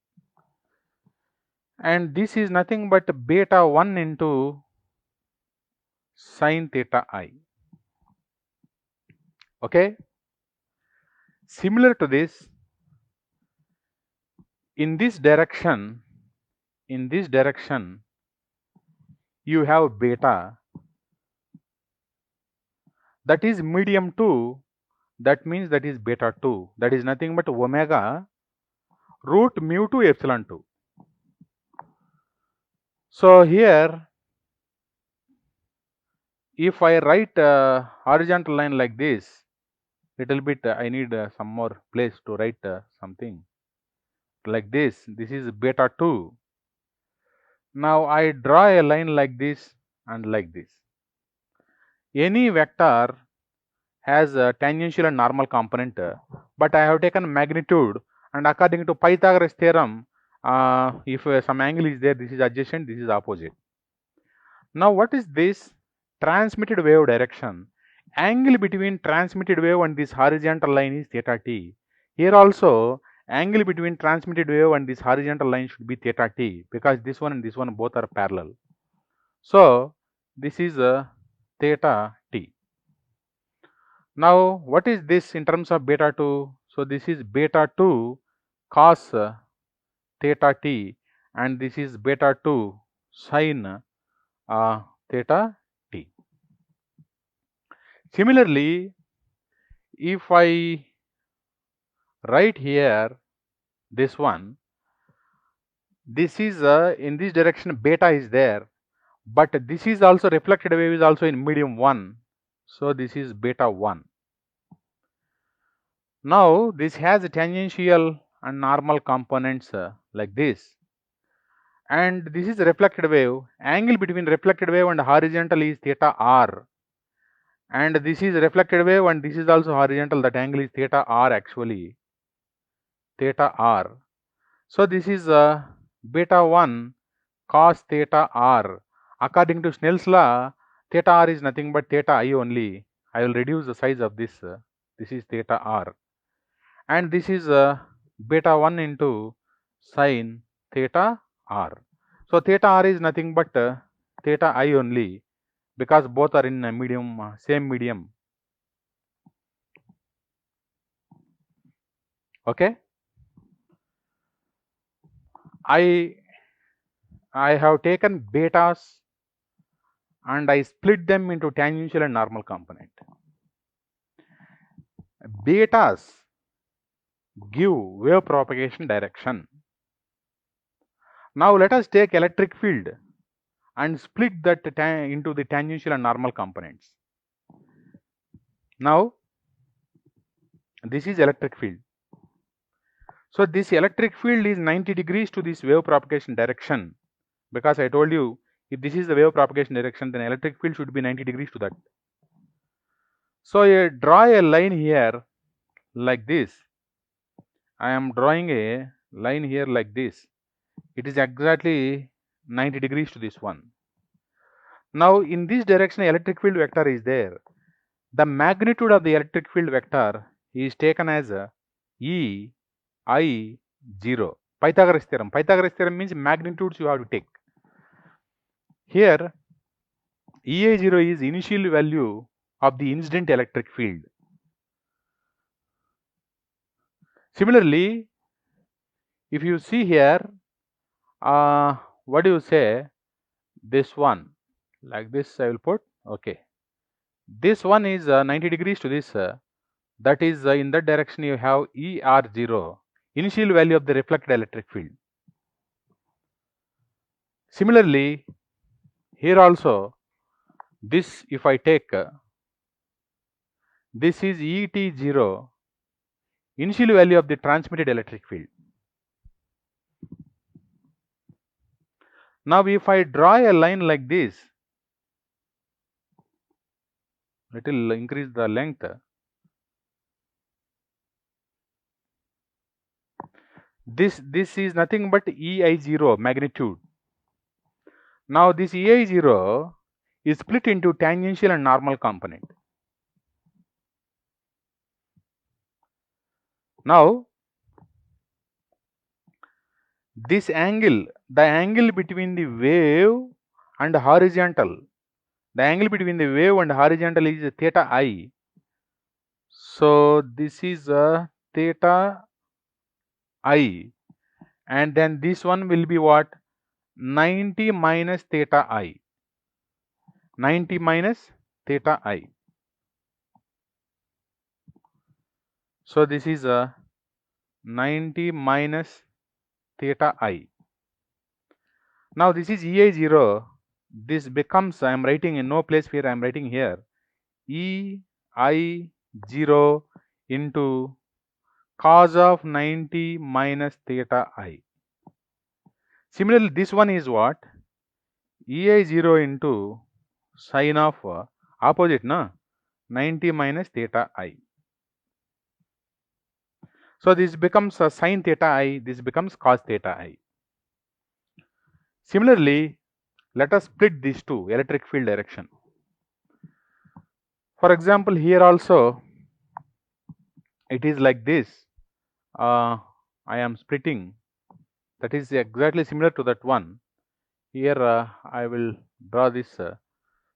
Speaker 1: And this is nothing but beta 1 into sin theta I. Okay. Similar to this, in this direction, you have beta, that is medium 2, that means that is beta 2, that is nothing but omega root mu 2 epsilon 2. So here, if I write a horizontal line like this, little bit I need some more place to write something like this. This is beta 2. Now I draw a line like this and like this. Any vector has a tangential and normal component, but I have taken magnitude, and according to Pythagoras theorem, if some angle is there, this is adjacent, this is opposite. Now what is this? Transmitted wave direction. Angle between transmitted wave and this horizontal line is theta t. Here also, angle between transmitted wave and this horizontal line should be theta t, because this one and this one both are parallel. So this is theta t. Now what is this in terms of beta 2? So this is beta 2 cos theta t, and this is beta 2 sin theta t. Similarly, if I write here this one, this is in this direction beta is there, but this is also reflected wave is also in medium 1, so this is beta 1. Now this has tangential and normal components like this, and this is reflected wave. Angle between reflected wave and horizontal is theta r, and this is reflected wave and this is also horizontal, that angle is theta r, actually theta r. So this is beta 1 cos theta r. According to Snell's law, theta r is nothing but theta I only. I will reduce the size of this. This is theta r, and this is beta 1 into sin theta r. So theta r is nothing but theta I only, because both are in a medium, same medium. Okay. I have taken betas and I split them into tangential and normal component. Betas give wave propagation direction. Now let us take electric field and split that into the tangential and normal components. Now this is electric field. So this electric field is 90 degrees to this wave propagation direction, because I told you, if this is the wave propagation direction, then electric field should be 90 degrees to that. So I draw a line here like this. I am drawing a line here like this. It is exactly 90 degrees to this one. Now in this direction, electric field vector is there. The magnitude of the electric field vector is taken as E I 0. Pythagoras theorem. Pythagoras theorem means magnitudes you have to take. Here EI 0 is initial value of the incident electric field. Similarly, if you see here, what do you say? This one, like this I will put. Okay, this one is 90 degrees to this. That is in that direction you have ER0, initial value of the reflected electric field. Similarly, here also, this if I take, this is ET0, initial value of the transmitted electric field. Now if I draw a line like this, little increase the length. This is nothing but EI0 magnitude. Now this EI0 is split into tangential and normal component. Now this angle, the angle between the wave and horizontal, the angle between the wave and horizontal is theta I. So this is theta I, and then this one will be what? 90 minus theta I. 90 minus theta I. So this is a 90 minus theta I. Now this is EI0. This becomes, I am writing in no place here, I am writing here EI0 into cos of 90 minus theta I. Similarly, this one is what? EI0 into sine of opposite, na? 90 minus theta I. So this becomes sine theta I, this becomes cos theta I. Similarly, let us split these two, electric field direction. For example, here also it is like this. I am splitting, that is exactly similar to that one. Here I will draw this.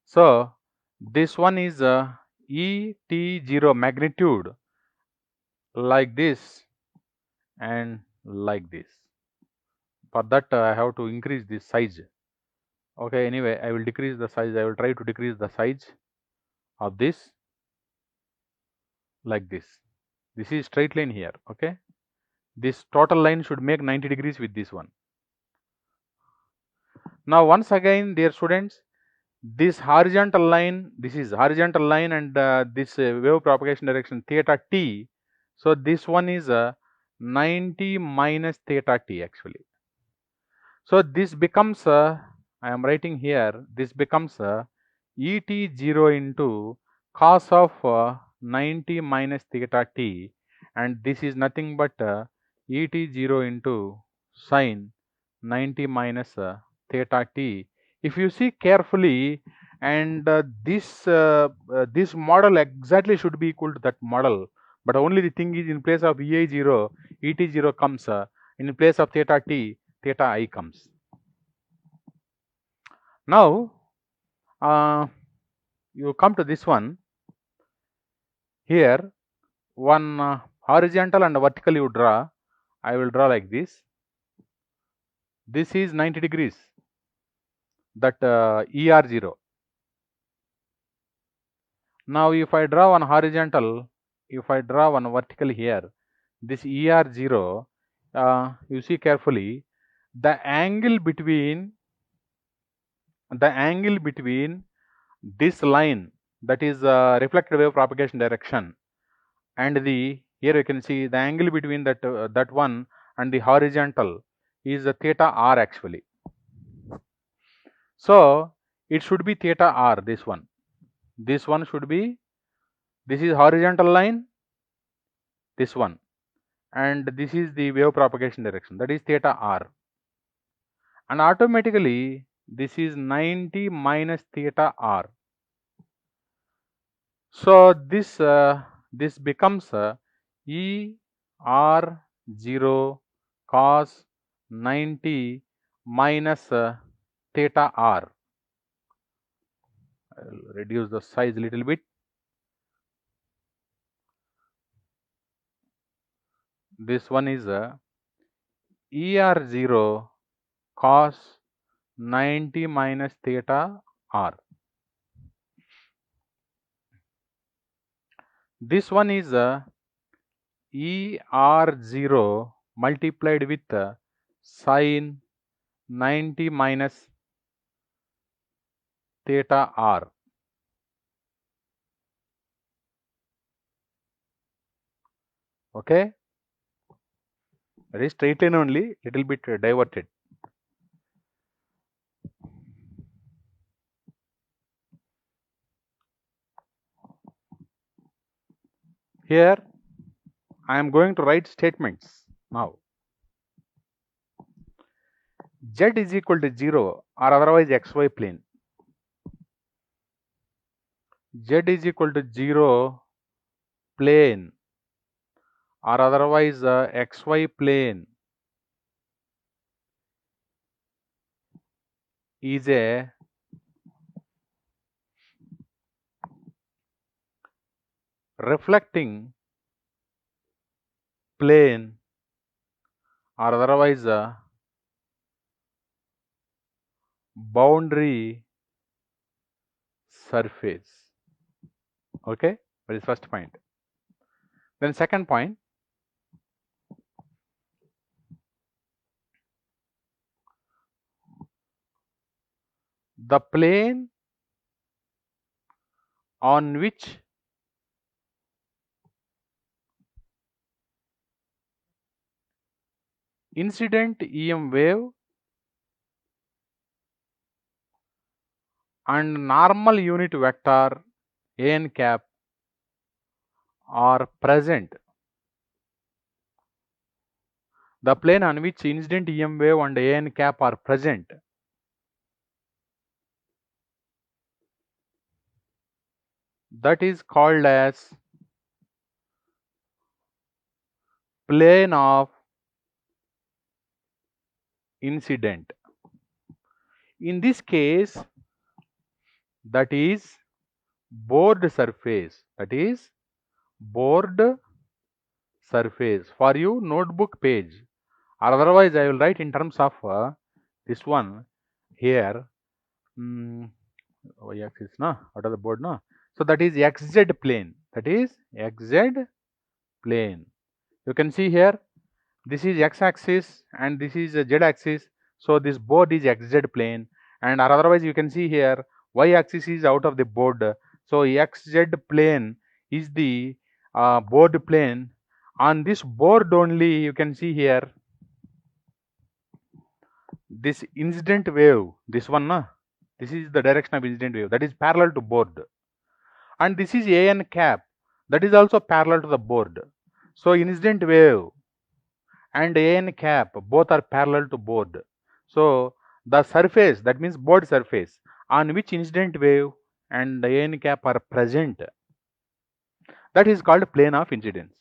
Speaker 1: So this one is ET0 magnitude like this and like this. For that I have to increase this size. Okay, anyway, I will decrease the size. I will try to decrease the size of this like this. This is straight line here. Okay, this total line should make 90 degrees with this one. Now once again, dear students, this horizontal line, this is horizontal line, and this wave propagation direction theta t. So this one is 90 minus theta t actually. So this becomes I am writing here, this becomes ET0 into cos of 90 minus theta t, and this is nothing but ET0 into sine 90 minus theta t. If you see carefully, and this model exactly should be equal to that model, but only the thing is, in place of EI0, ET0 comes, in place of theta t, theta I comes. Now you come to this one. Here one horizontal and vertical you draw. I will draw like this. This is 90 degrees, that ER0. Now if I draw one horizontal, if I draw one vertical here, this ER0, you see carefully, the angle between this line, that is reflected wave propagation direction, and the, here you can see the angle between that one and the horizontal is theta r actually. So it should be theta r, this one should be, this is horizontal line, this one, and this is the wave propagation direction, that is theta r, and automatically this is 90 minus theta r. So this becomes ER0 cos 90 minus theta r. I will reduce the size a little bit. This one is ER0 cos 90 minus theta r. This one is ER0 multiplied with sine 90 minus theta r. Okay, that is straight line only, little bit diverted. Here I am going to write statements now. Z is equal to 0 or otherwise xy plane. Z is equal to 0 plane or otherwise xy plane is a reflecting plane or otherwise boundary surface. Okay, that is first point. Then second point, the plane on which incident EM wave and normal unit vector an cap are present. The plane on which incident EM wave and an cap are present, that is called as plane of incident. In this case, that is board surface. That is board surface. For you, notebook page, or otherwise I will write in terms of this one here. Y-axis, no? What are the board, no? So that is XZ plane. That is XZ plane. You can see here, this is x-axis and this is a z-axis. So this board is XZ plane, and or otherwise you can see here y-axis is out of the board. So XZ plane is the board plane. On this board only you can see here this incident wave, this one, no? This is the direction of incident wave, that is parallel to board, and this is an cap, that is also parallel to the board. So incident wave and an cap both are parallel to board. So the surface, that means board surface, on which incident wave and an cap are present, that is called plane of incidence.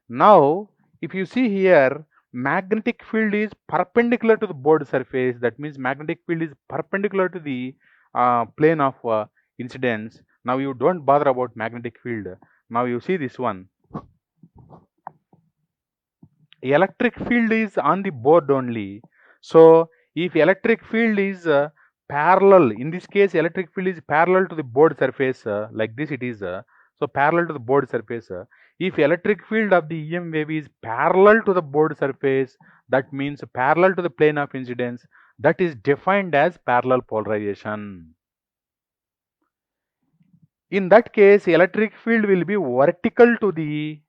Speaker 1: Now if you see here, magnetic field is perpendicular to the board surface. That means magnetic field is perpendicular to the plane of incidence. Now you don't bother about magnetic field. Now you see this one, electric field is on the board only. So if electric field is parallel, in this case electric field is parallel to the board surface, like this it is, so parallel to the board surface. If electric field of the EM wave is parallel to the board surface, that means parallel to the plane of incidence, that is defined as parallel polarization. In that case, electric field will be vertical to the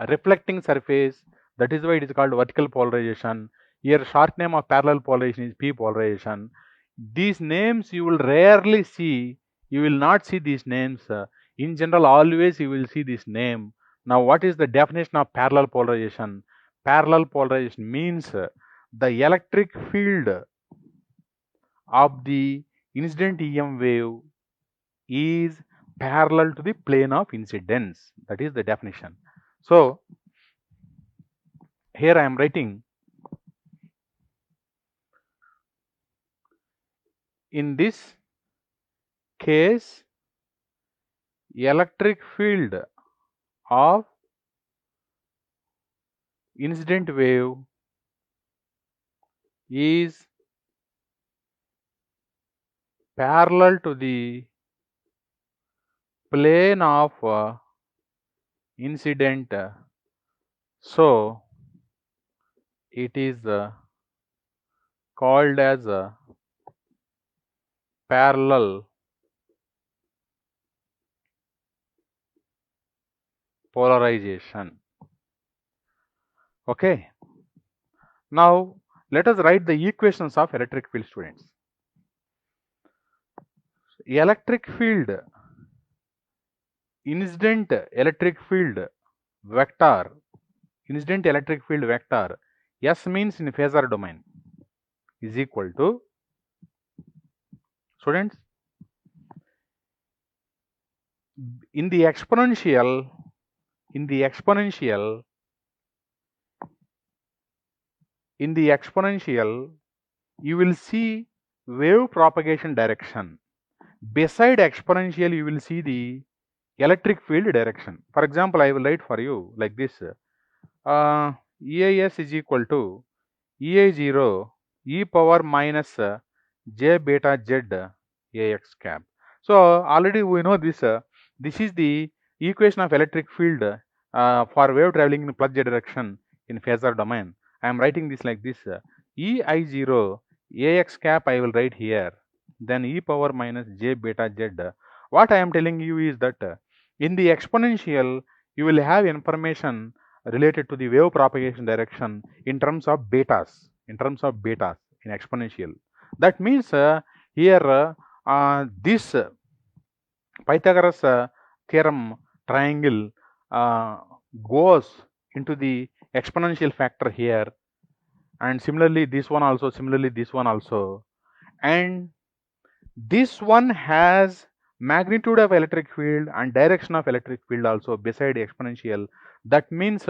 Speaker 1: reflecting surface. That is why it is called vertical polarization. Here short name of parallel polarization is P polarization. These names you will rarely see. You will not see these names. In general, always you will see this name. Now what is the definition of parallel polarization? Parallel polarization means the electric field of the incident EM wave is parallel to the plane of incidence. That is the definition. So here I am writing, in this case electric field of incident wave is parallel to the plane of incident. So it is called as parallel polarization. Okay. Now let us write the equations of electric field, students. Electric field, incident electric field vector, incident electric field vector, S means in phasor domain, is equal to, students, in the exponential, you will see wave propagation direction. Beside exponential you will see the electric field direction. For example, I will write for you like this, EIS is equal to EI0 e power minus j beta z AX cap. So already we know this. This is the equation of electric field for wave traveling in plus z direction in phasor domain. I am writing this like this. Ei0 ax cap I will write here. Then e power minus j beta z. What I am telling you is that in the exponential you will have information related to the wave propagation direction in terms of betas. In terms of betas in exponential. That means here this Pythagoras theorem triangle goes into the exponential factor here, and similarly this one also, and this one has magnitude of electric field and direction of electric field also beside exponential. That means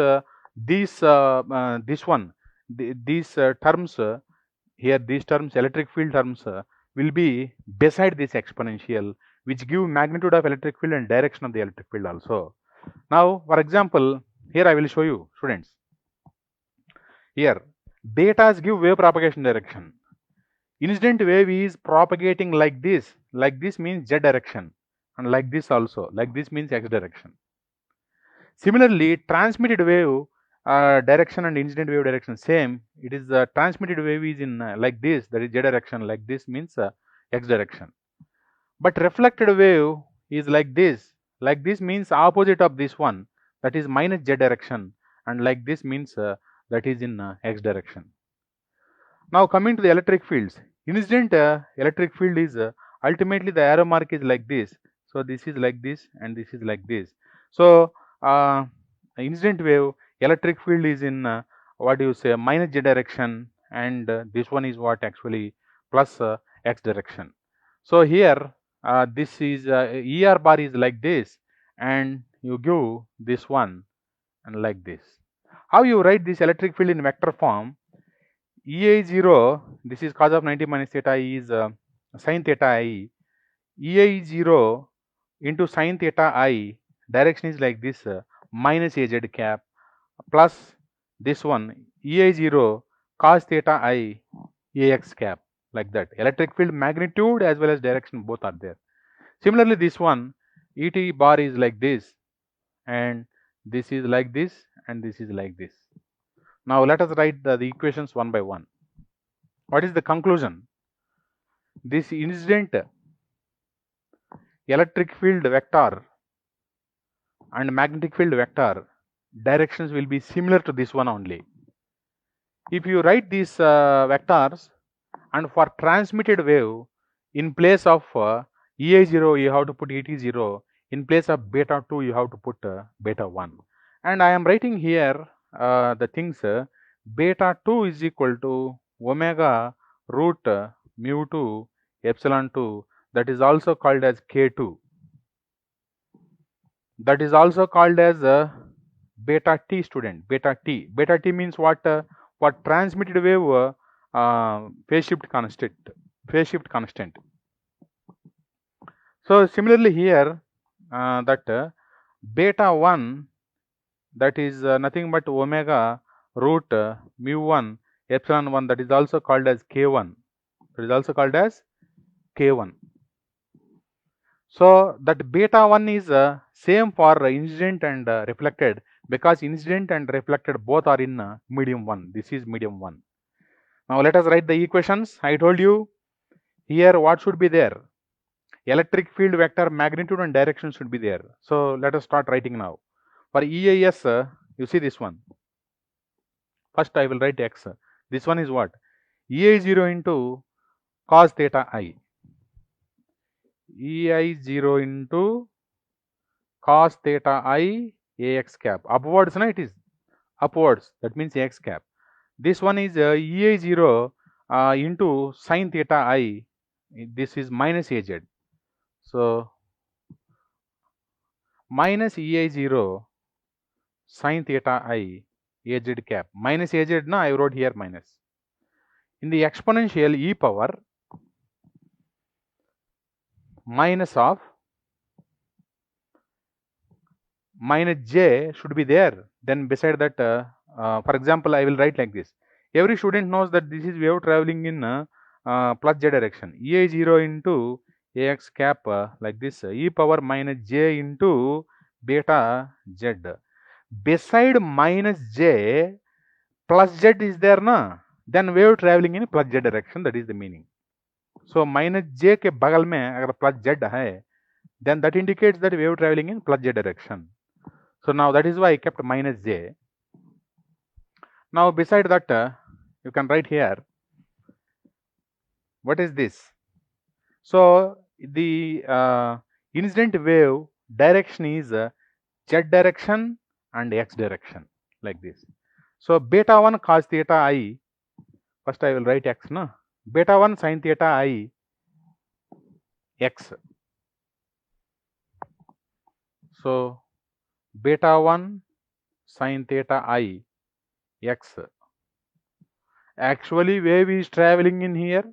Speaker 1: these terms here, these terms, electric field terms, will be beside this exponential, which give magnitude of electric field and direction of the electric field also. Now, for example, here I will show you, students. Here, betas give wave propagation direction. Incident wave is propagating like this. Like this means z direction, and like this also. Like this means x direction. Similarly, transmitted wave direction and incident wave direction same. It is transmitted wave is in like this, that is z direction. Like this means x direction. But reflected wave is like this. Like this means opposite of this one, that is minus z direction, and like this means that is in x direction. Now coming to the electric fields, incident electric field is ultimately the arrow mark is like this. So this is like this and this is like this. So incident wave electric field is in what do you say, minus z direction, and this one is what actually plus x direction. So here this is ER bar is like this, and you give this one and like this. How you write this electric field in vector form? EI0, this is cos of 90 minus theta is sin theta I. EI0 into sin theta I, direction is like this, minus AZ cap, plus this one, EI0 cos theta I AX cap, like that. Electric field magnitude as well as direction both are there. Similarly, this one, ET bar is like this, and this is like this, and this is like this. Now let us write the equations one by one. What is the conclusion? This incident electric field vector and magnetic field vector directions will be similar to this one only. If you write these vectors, and for transmitted wave, in place of EI0 you have to put ET0, in place of beta 2 you have to put beta 1. And I am writing here the things, beta 2 is equal to omega root mu 2 epsilon 2, that is also called as K2. That is also called as beta t, student, beta t. Beta t means what? For transmitted wave phase shift constant. So similarly here that beta 1, that is nothing but omega root mu 1 epsilon 1, that is also called as K1. That is also called as K1. So that beta 1 is same for incident and reflected, because incident and reflected both are in medium 1. This is medium 1. Now let us write the equations. I told you here what should be there. Electric field vector magnitude and direction should be there. So let us start writing now. For EIS, you see this one. First I will write x. This one is what? EI0 into cos theta I. EI0 into cos theta I AX cap. Upwards, no, it is upwards. That means AX cap. This one is EI0 into sin theta I. This is minus AZ. So minus EI0 sin theta I AZ cap. Minus AZ, no, I wrote here minus. In the exponential e power minus of minus j should be there. Then beside that, for example, I will write like this. Every student knows that this is wave traveling in plus z direction. EI0 into Ax cap like this, e power minus j into beta z. Beside minus j, plus z is there na, then wave traveling in plus z direction, that is the meaning. So minus j के बगल में अगर plus z है, then that indicates that wave traveling in plus z direction. So now that is why I kept minus j. Now beside that, you can write here, what is this? So the incident wave direction is z direction and x direction, like this. So beta 1 cos theta I, first I will write x, no? Beta 1 sin theta I x. So beta 1 sin theta I x. Actually wave is traveling in here,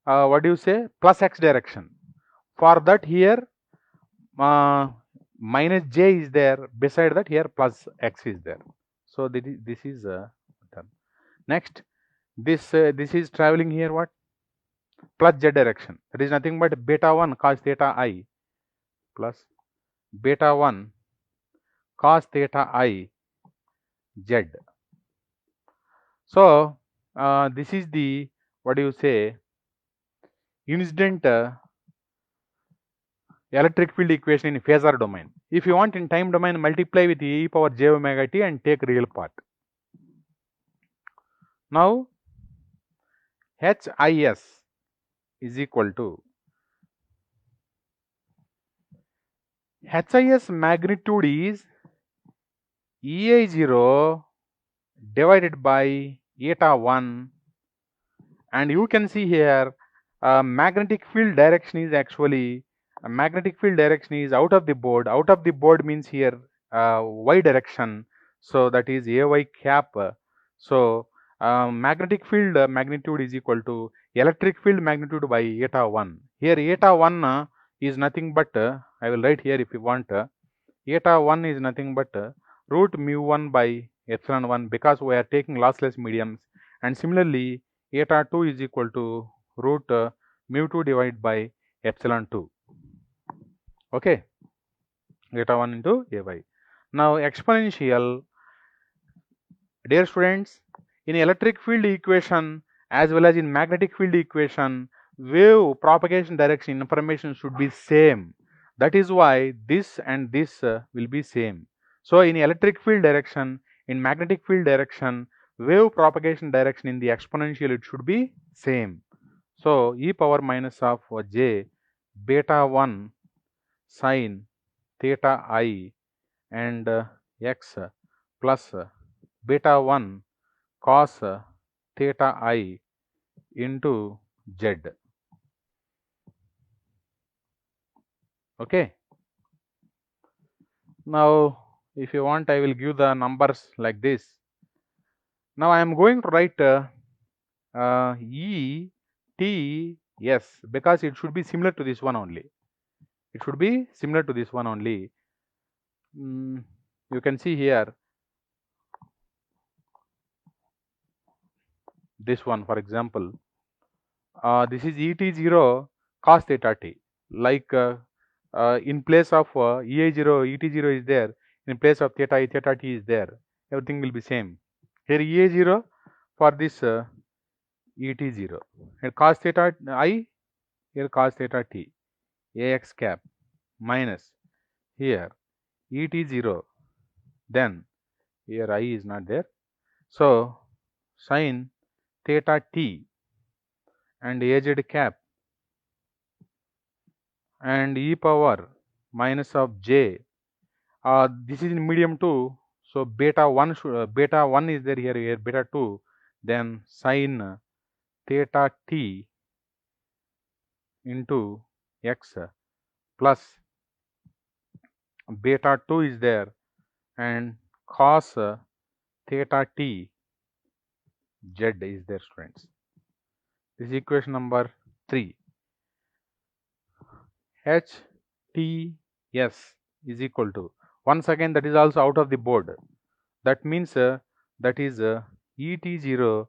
Speaker 1: what do you say, plus x direction. For that here minus j is there, beside that here plus x is there. So this is done. Next, this is traveling here what, plus z direction, that is nothing but beta 1 cos theta I plus beta 1 cos theta I z. So this is the, what do you say, incident electric field equation in phasor domain. If you want in time domain, multiply with e power j omega t and take real part. Now HIS is equal to HIS magnitude is EI0 divided by eta 1, and you can see here magnetic field direction is actually magnetic field direction is out of the board. Out of the board means here y direction, so that is AY cap. So magnetic field magnitude is equal to electric field magnitude by eta 1. Here eta 1 is nothing but I will write here if you want, eta 1 is nothing but root mu 1 by epsilon 1, because we are taking lossless mediums, and similarly eta 2 is equal to root mu 2 divided by epsilon 2. Okay, eta 1 into ay. Now exponential, dear students, in electric field equation as well as in magnetic field equation, wave propagation direction information should be same. That is why this and this will be same. So in electric field direction, in magnetic field direction, wave propagation direction in the exponential, it should be same. So e power minus of j beta 1 sin theta I and x plus beta 1 cos theta I into z. Okay. Now if you want, I will give the numbers like this. Now I am going to write E T S, because it should be similar to this one only. It should be similar to this one only. You can see here this one, for example, this is ET0 cos theta t. Like in place of EA0, ET0 is there. In place of theta I, theta t is there. Everything will be same. Here EA0 for this ET0. Here cos theta I, here cos theta t. AX cap minus here ET0. Then here I is not there. So sin theta t and AZ cap and e power minus of j. This is in medium 2, so beta 1 beta 1 is there here beta 2, then sin theta t into x plus beta 2 is there and cos theta t z is there, students. This is equation number 3. HTS is equal to, once again that is also out of the board. That means that is ET0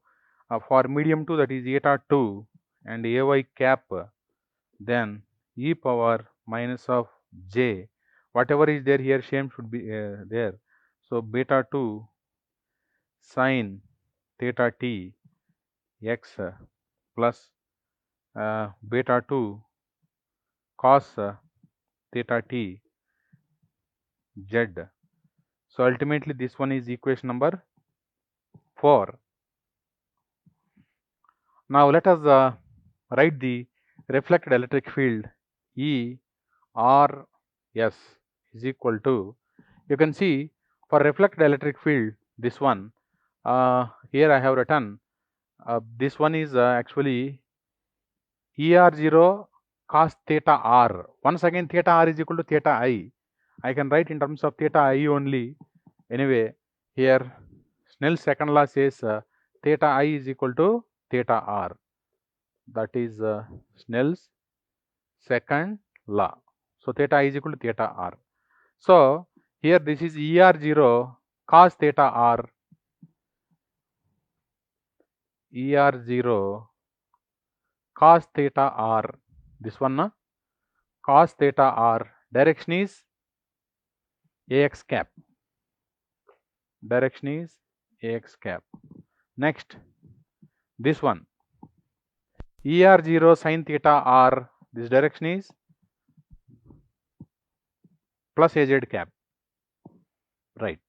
Speaker 1: for medium 2, that is eta 2 and AY cap, then e power minus of j, whatever is there here same should be there. So beta 2 sine theta t x plus beta 2 cos theta t z. So ultimately this one is equation number 4. Now let us write the reflected electric field E R S is equal to, you can see for reflected electric field this one, here I have written this one is actually ER0 cos theta R. Once again theta R is equal to theta I. I can write in terms of theta I only. Anyway, here Snell's second law says theta I is equal to theta R. That is Snell's second law. So theta I is equal to theta R. So here this is ER0 cos theta R. ER0 cos theta R. This one cos theta R. Direction is AX cap. Direction is AX cap. Next, this one ER0 sin theta R. This direction is plus AZ cap. Right.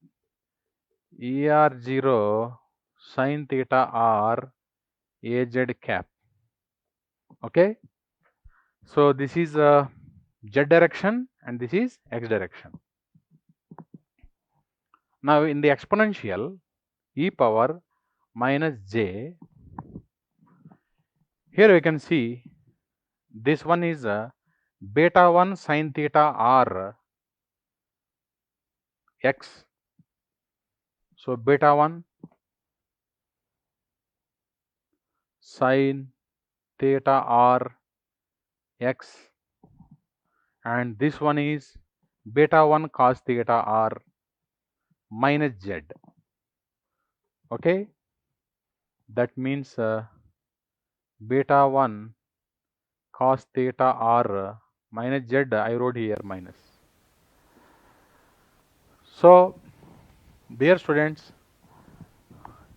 Speaker 1: ER0 sin theta R AZ cap. Okay. So this is Z direction and this is X direction. Now in the exponential e power minus j, here we can see this one is beta 1 sin theta r x. So beta 1 sin theta r x, and this one is beta 1 cos theta r minus z. Okay, that means beta 1 cos theta r minus z, I wrote here minus. So dear students,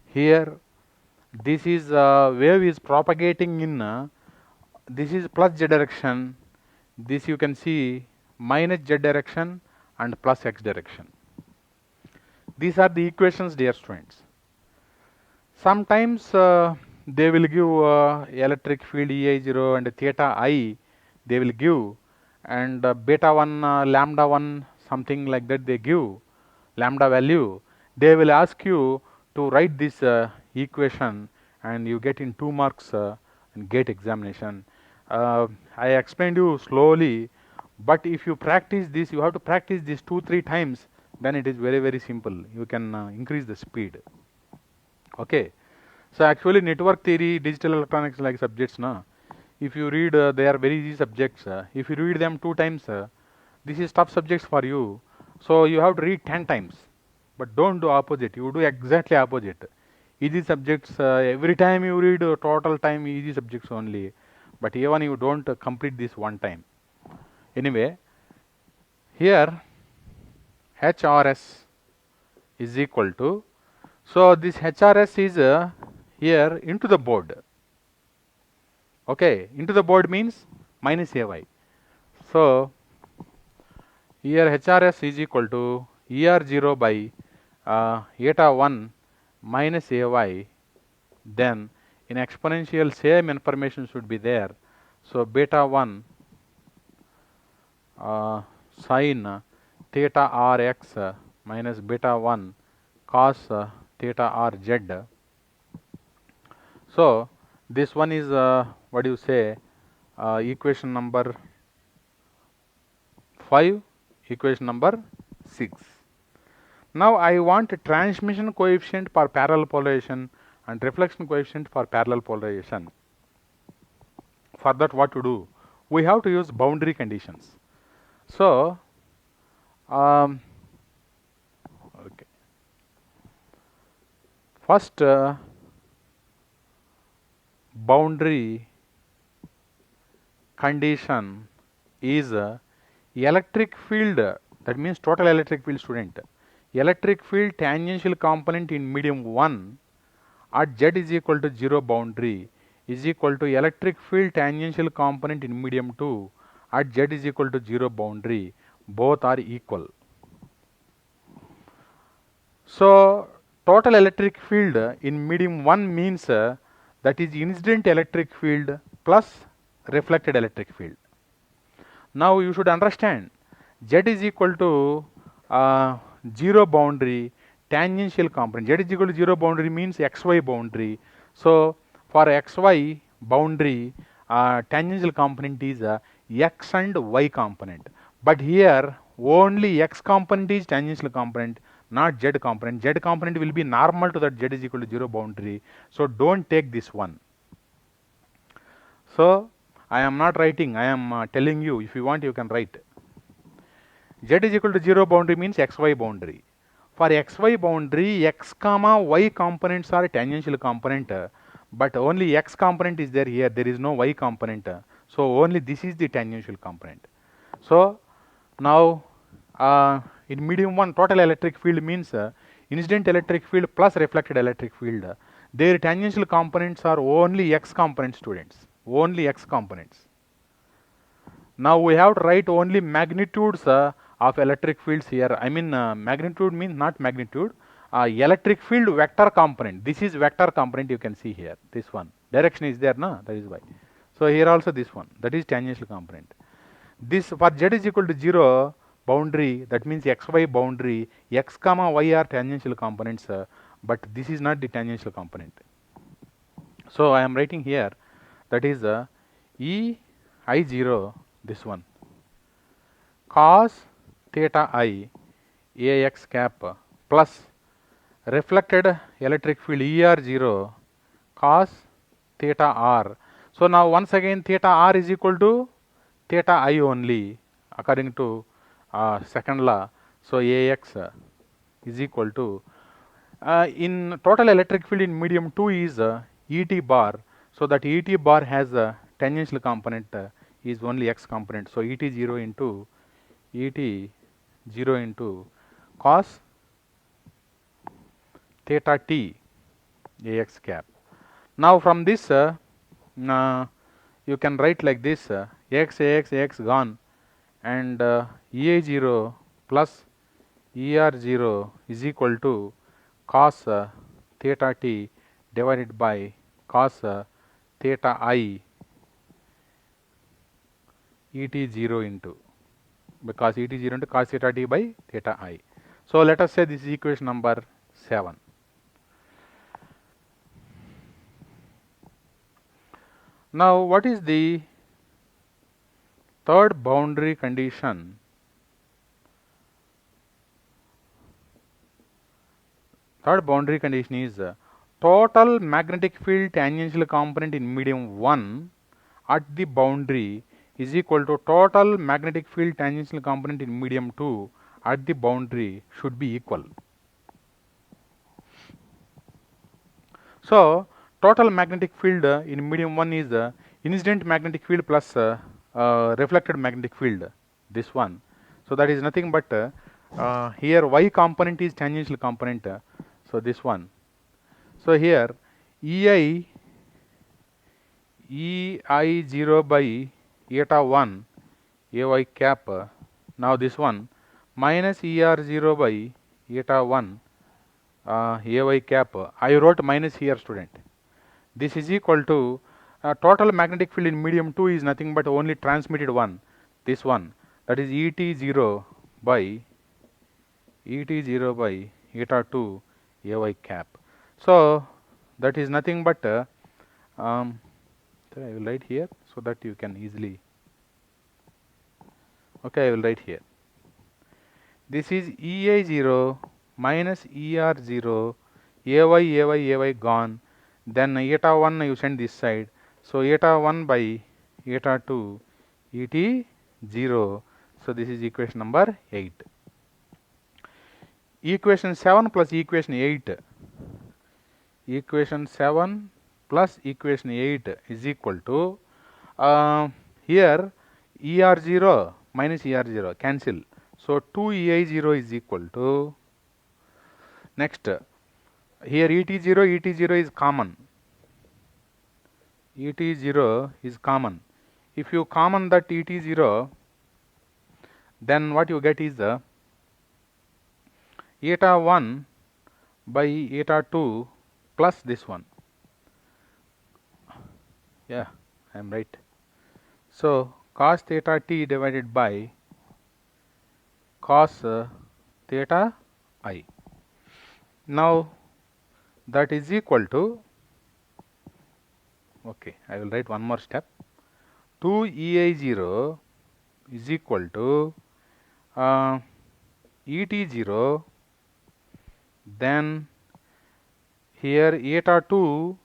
Speaker 1: here this is wave is propagating in this is plus z direction, this you can see minus z direction and plus x direction. These are the equations, dear students. Sometimes they will give electric field EI0 and theta I they will give, and beta 1 lambda 1 something like that they give lambda value. They will ask you to write this equation and you get in 2 marks in GATE examination. I explained you slowly, but if you practice this, you have to practice this 2-3 times, then it is very simple. You can increase the speed. Okay. So actually network theory, digital electronics like subjects, na, if you read they are very easy subjects. If you read them 2 times, this is tough subjects for you. So you have to read 10 times. But don't do opposite. You do exactly opposite. Easy subjects, every time you read total time easy subjects only. But even you don't complete this 1 time. Anyway, here HRS is equal to, so this HRS is here into the board. Okay, into the board means minus AY. So here HRS is equal to ER0 by eta 1 minus AY. Then in exponential same information should be there. So beta 1 sin theta Rx minus beta 1 cos theta Rz. So this one is what do you say, equation number 5, equation number 6. Now I want a transmission coefficient for parallel polarization and reflection coefficient for parallel polarization. For that, what to do? We have to use boundary conditions. So okay, first boundary condition is electric field, that means total electric field, student. Electric field tangential component in medium 1 at z is equal to 0 boundary is equal to electric field tangential component in medium 2 at z is equal to 0 boundary. Both are equal. So total electric field in medium 1 means that is incident electric field plus reflected electric field. Now you should understand z is equal to 0 boundary tangential component. Z is equal to 0 boundary means xy boundary. So for xy boundary, tangential component is x and y component. But here only x component is tangential component, not z component. Z component will be normal to that z is equal to 0 boundary. So don't take this one. So I am not writing, I am telling you. If you want, you can write. Z is equal to 0 boundary means xy boundary. For xy boundary, x comma y components are tangential component, but only x component is there here. There is no y component. So only this is the tangential component. So now in medium 1, total electric field means incident electric field plus reflected electric field. Their tangential components are only x components, students. Only x components. Now we have to write only magnitudes of electric fields here. I mean magnitude means not magnitude. Electric field vector component. This is vector component, you can see here. This one. Direction is there, no? That is why. So here also this one. That is tangential component. This for z is equal to 0 boundary, that means xy boundary, x comma y are tangential components, but this is not the tangential component. So I am writing here, that is E I0, this one, cos theta I Ax cap plus reflected electric field ER0 cos theta R. So now once again theta R is equal to theta I only according to second law. So Ax is equal to in total electric field in medium 2 is Et bar. So that Et bar has a tangential component is only x component. So Et0 into cos theta t Ax cap. Now from this you can write like this, Ax gone, and Ea0 plus Er0 is equal to cos theta t divided by cos theta I Et0 into, because Et0 into cos theta t by theta I. So let us say this is equation number 7. Now what is the third boundary condition? Third boundary condition is total magnetic field tangential component in medium 1 at the boundary is equal to total magnetic field tangential component in medium 2 at the boundary should be equal. So total magnetic field in medium 1 is incident magnetic field plus reflected magnetic field, this one. So that is nothing but here y component is tangential component, so this one. So here EI0 by eta 1 Ay cap, now this one minus ER0 by eta 1 Ay cap. I wrote minus here, student. This is equal to total magnetic field in medium 2 is nothing but only transmitted one, this one, that is Et0 by eta 2 Ay cap. So that is nothing but I will write here so that you can easily. Okay, I will write here. This is Ea0 minus Er0, Ay gone. Then eta 1 you send this side. So eta 1 by eta 2 Et0. So this is equation number 8. Equation 7 plus equation 8. Equation 7 plus equation 8 is equal to here ER0 minus ER0 cancel. So 2EI0 is equal to, next here ET0 is common. ET0 is common. If you common that ET0, then what you get is the eta 1 by eta 2 plus this one. Yeah, I am right. So cos theta t divided by cos theta I. Now that is equal to, okay, I will write one more step. 2EI0 is equal to ET0, then here eta 2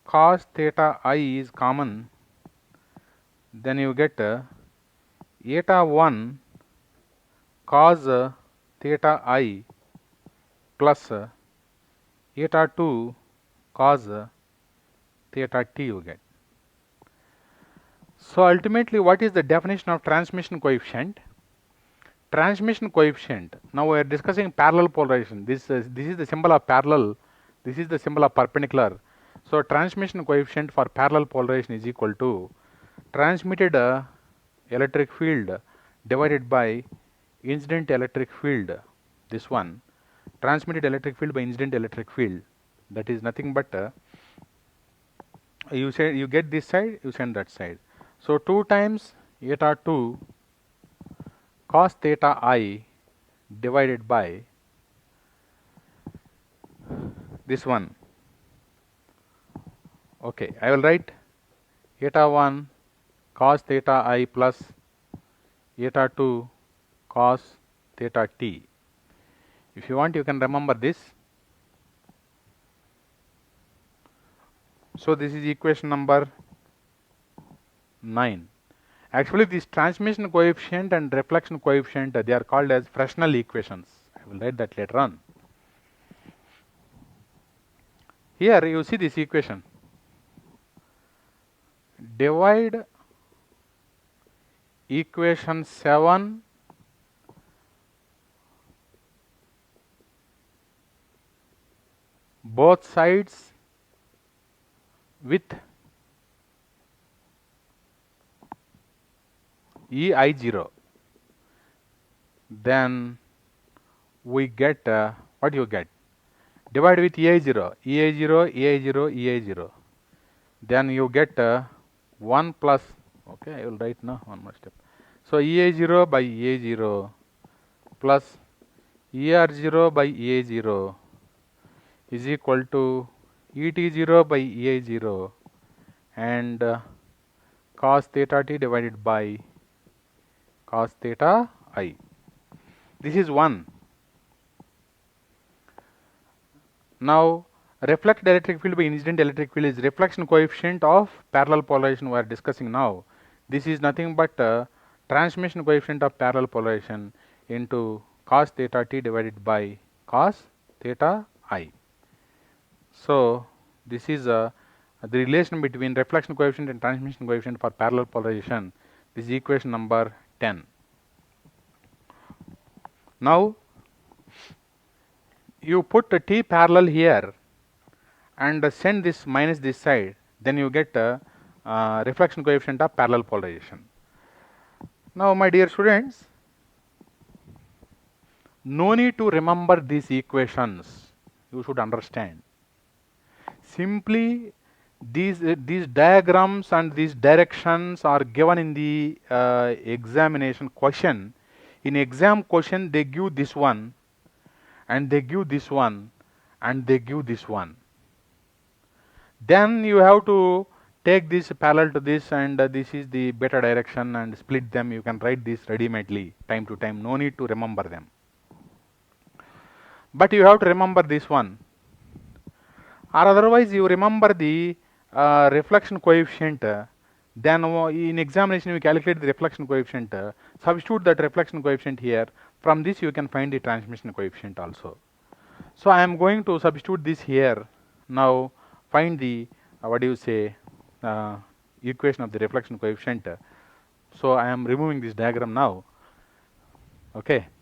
Speaker 1: cos theta I is common, then you get eta 1 cos theta I plus eta 2 cos theta t you get. So ultimately, what is the definition of transmission coefficient? Transmission coefficient. Now we are discussing parallel polarization. This is the symbol of parallel. This is the symbol of perpendicular. So transmission coefficient for parallel polarization is equal to transmitted electric field divided by incident electric field. This one, transmitted electric field by incident electric field. That is nothing but you say you get this side, you send that side. So 2 times eta 2 cos theta I divided by this one. Okay, I will write eta 1 cos theta I plus eta 2 cos theta t. If you want, you can remember this. So this is equation number 9. Actually, this transmission coefficient and reflection coefficient, they are called as Fresnel equations. I will write that later on. Here you see this equation. Divide equation 7 both sides with EI0, then we get what you get, divide with EI0, EI0, EI0, EI0, then you get 1 plus, okay, I will write now one more step. So EI0 by EI0 plus ER0 by EI0 is equal to ET0 by EI0 and cos theta t divided by cos theta I. This is 1. Now reflected electric field by incident electric field is reflection coefficient of parallel polarization we are discussing now. This is nothing but transmission coefficient of parallel polarization into cos theta t divided by cos theta I. So this is the relation between reflection coefficient and transmission coefficient for parallel polarization. This is equation number 10. Now you put a t parallel here and send this minus this side, then you get a reflection coefficient of parallel polarization. Now my dear students, no need to remember these equations, you should understand. Simply these diagrams and these directions are given in the examination question. In exam question they give this one and they give this one and they give this one. Then you have to take this parallel to this and this is the beta direction and split them. You can write this ready-madely time to time, no need to remember them. But you have to remember this one, or otherwise you remember the reflection coefficient, then in examination you calculate the reflection coefficient, substitute that reflection coefficient here, from this you can find the transmission coefficient also. So I am going to substitute this here. Now find the equation of the reflection coefficient. So I am removing this diagram now. Okay.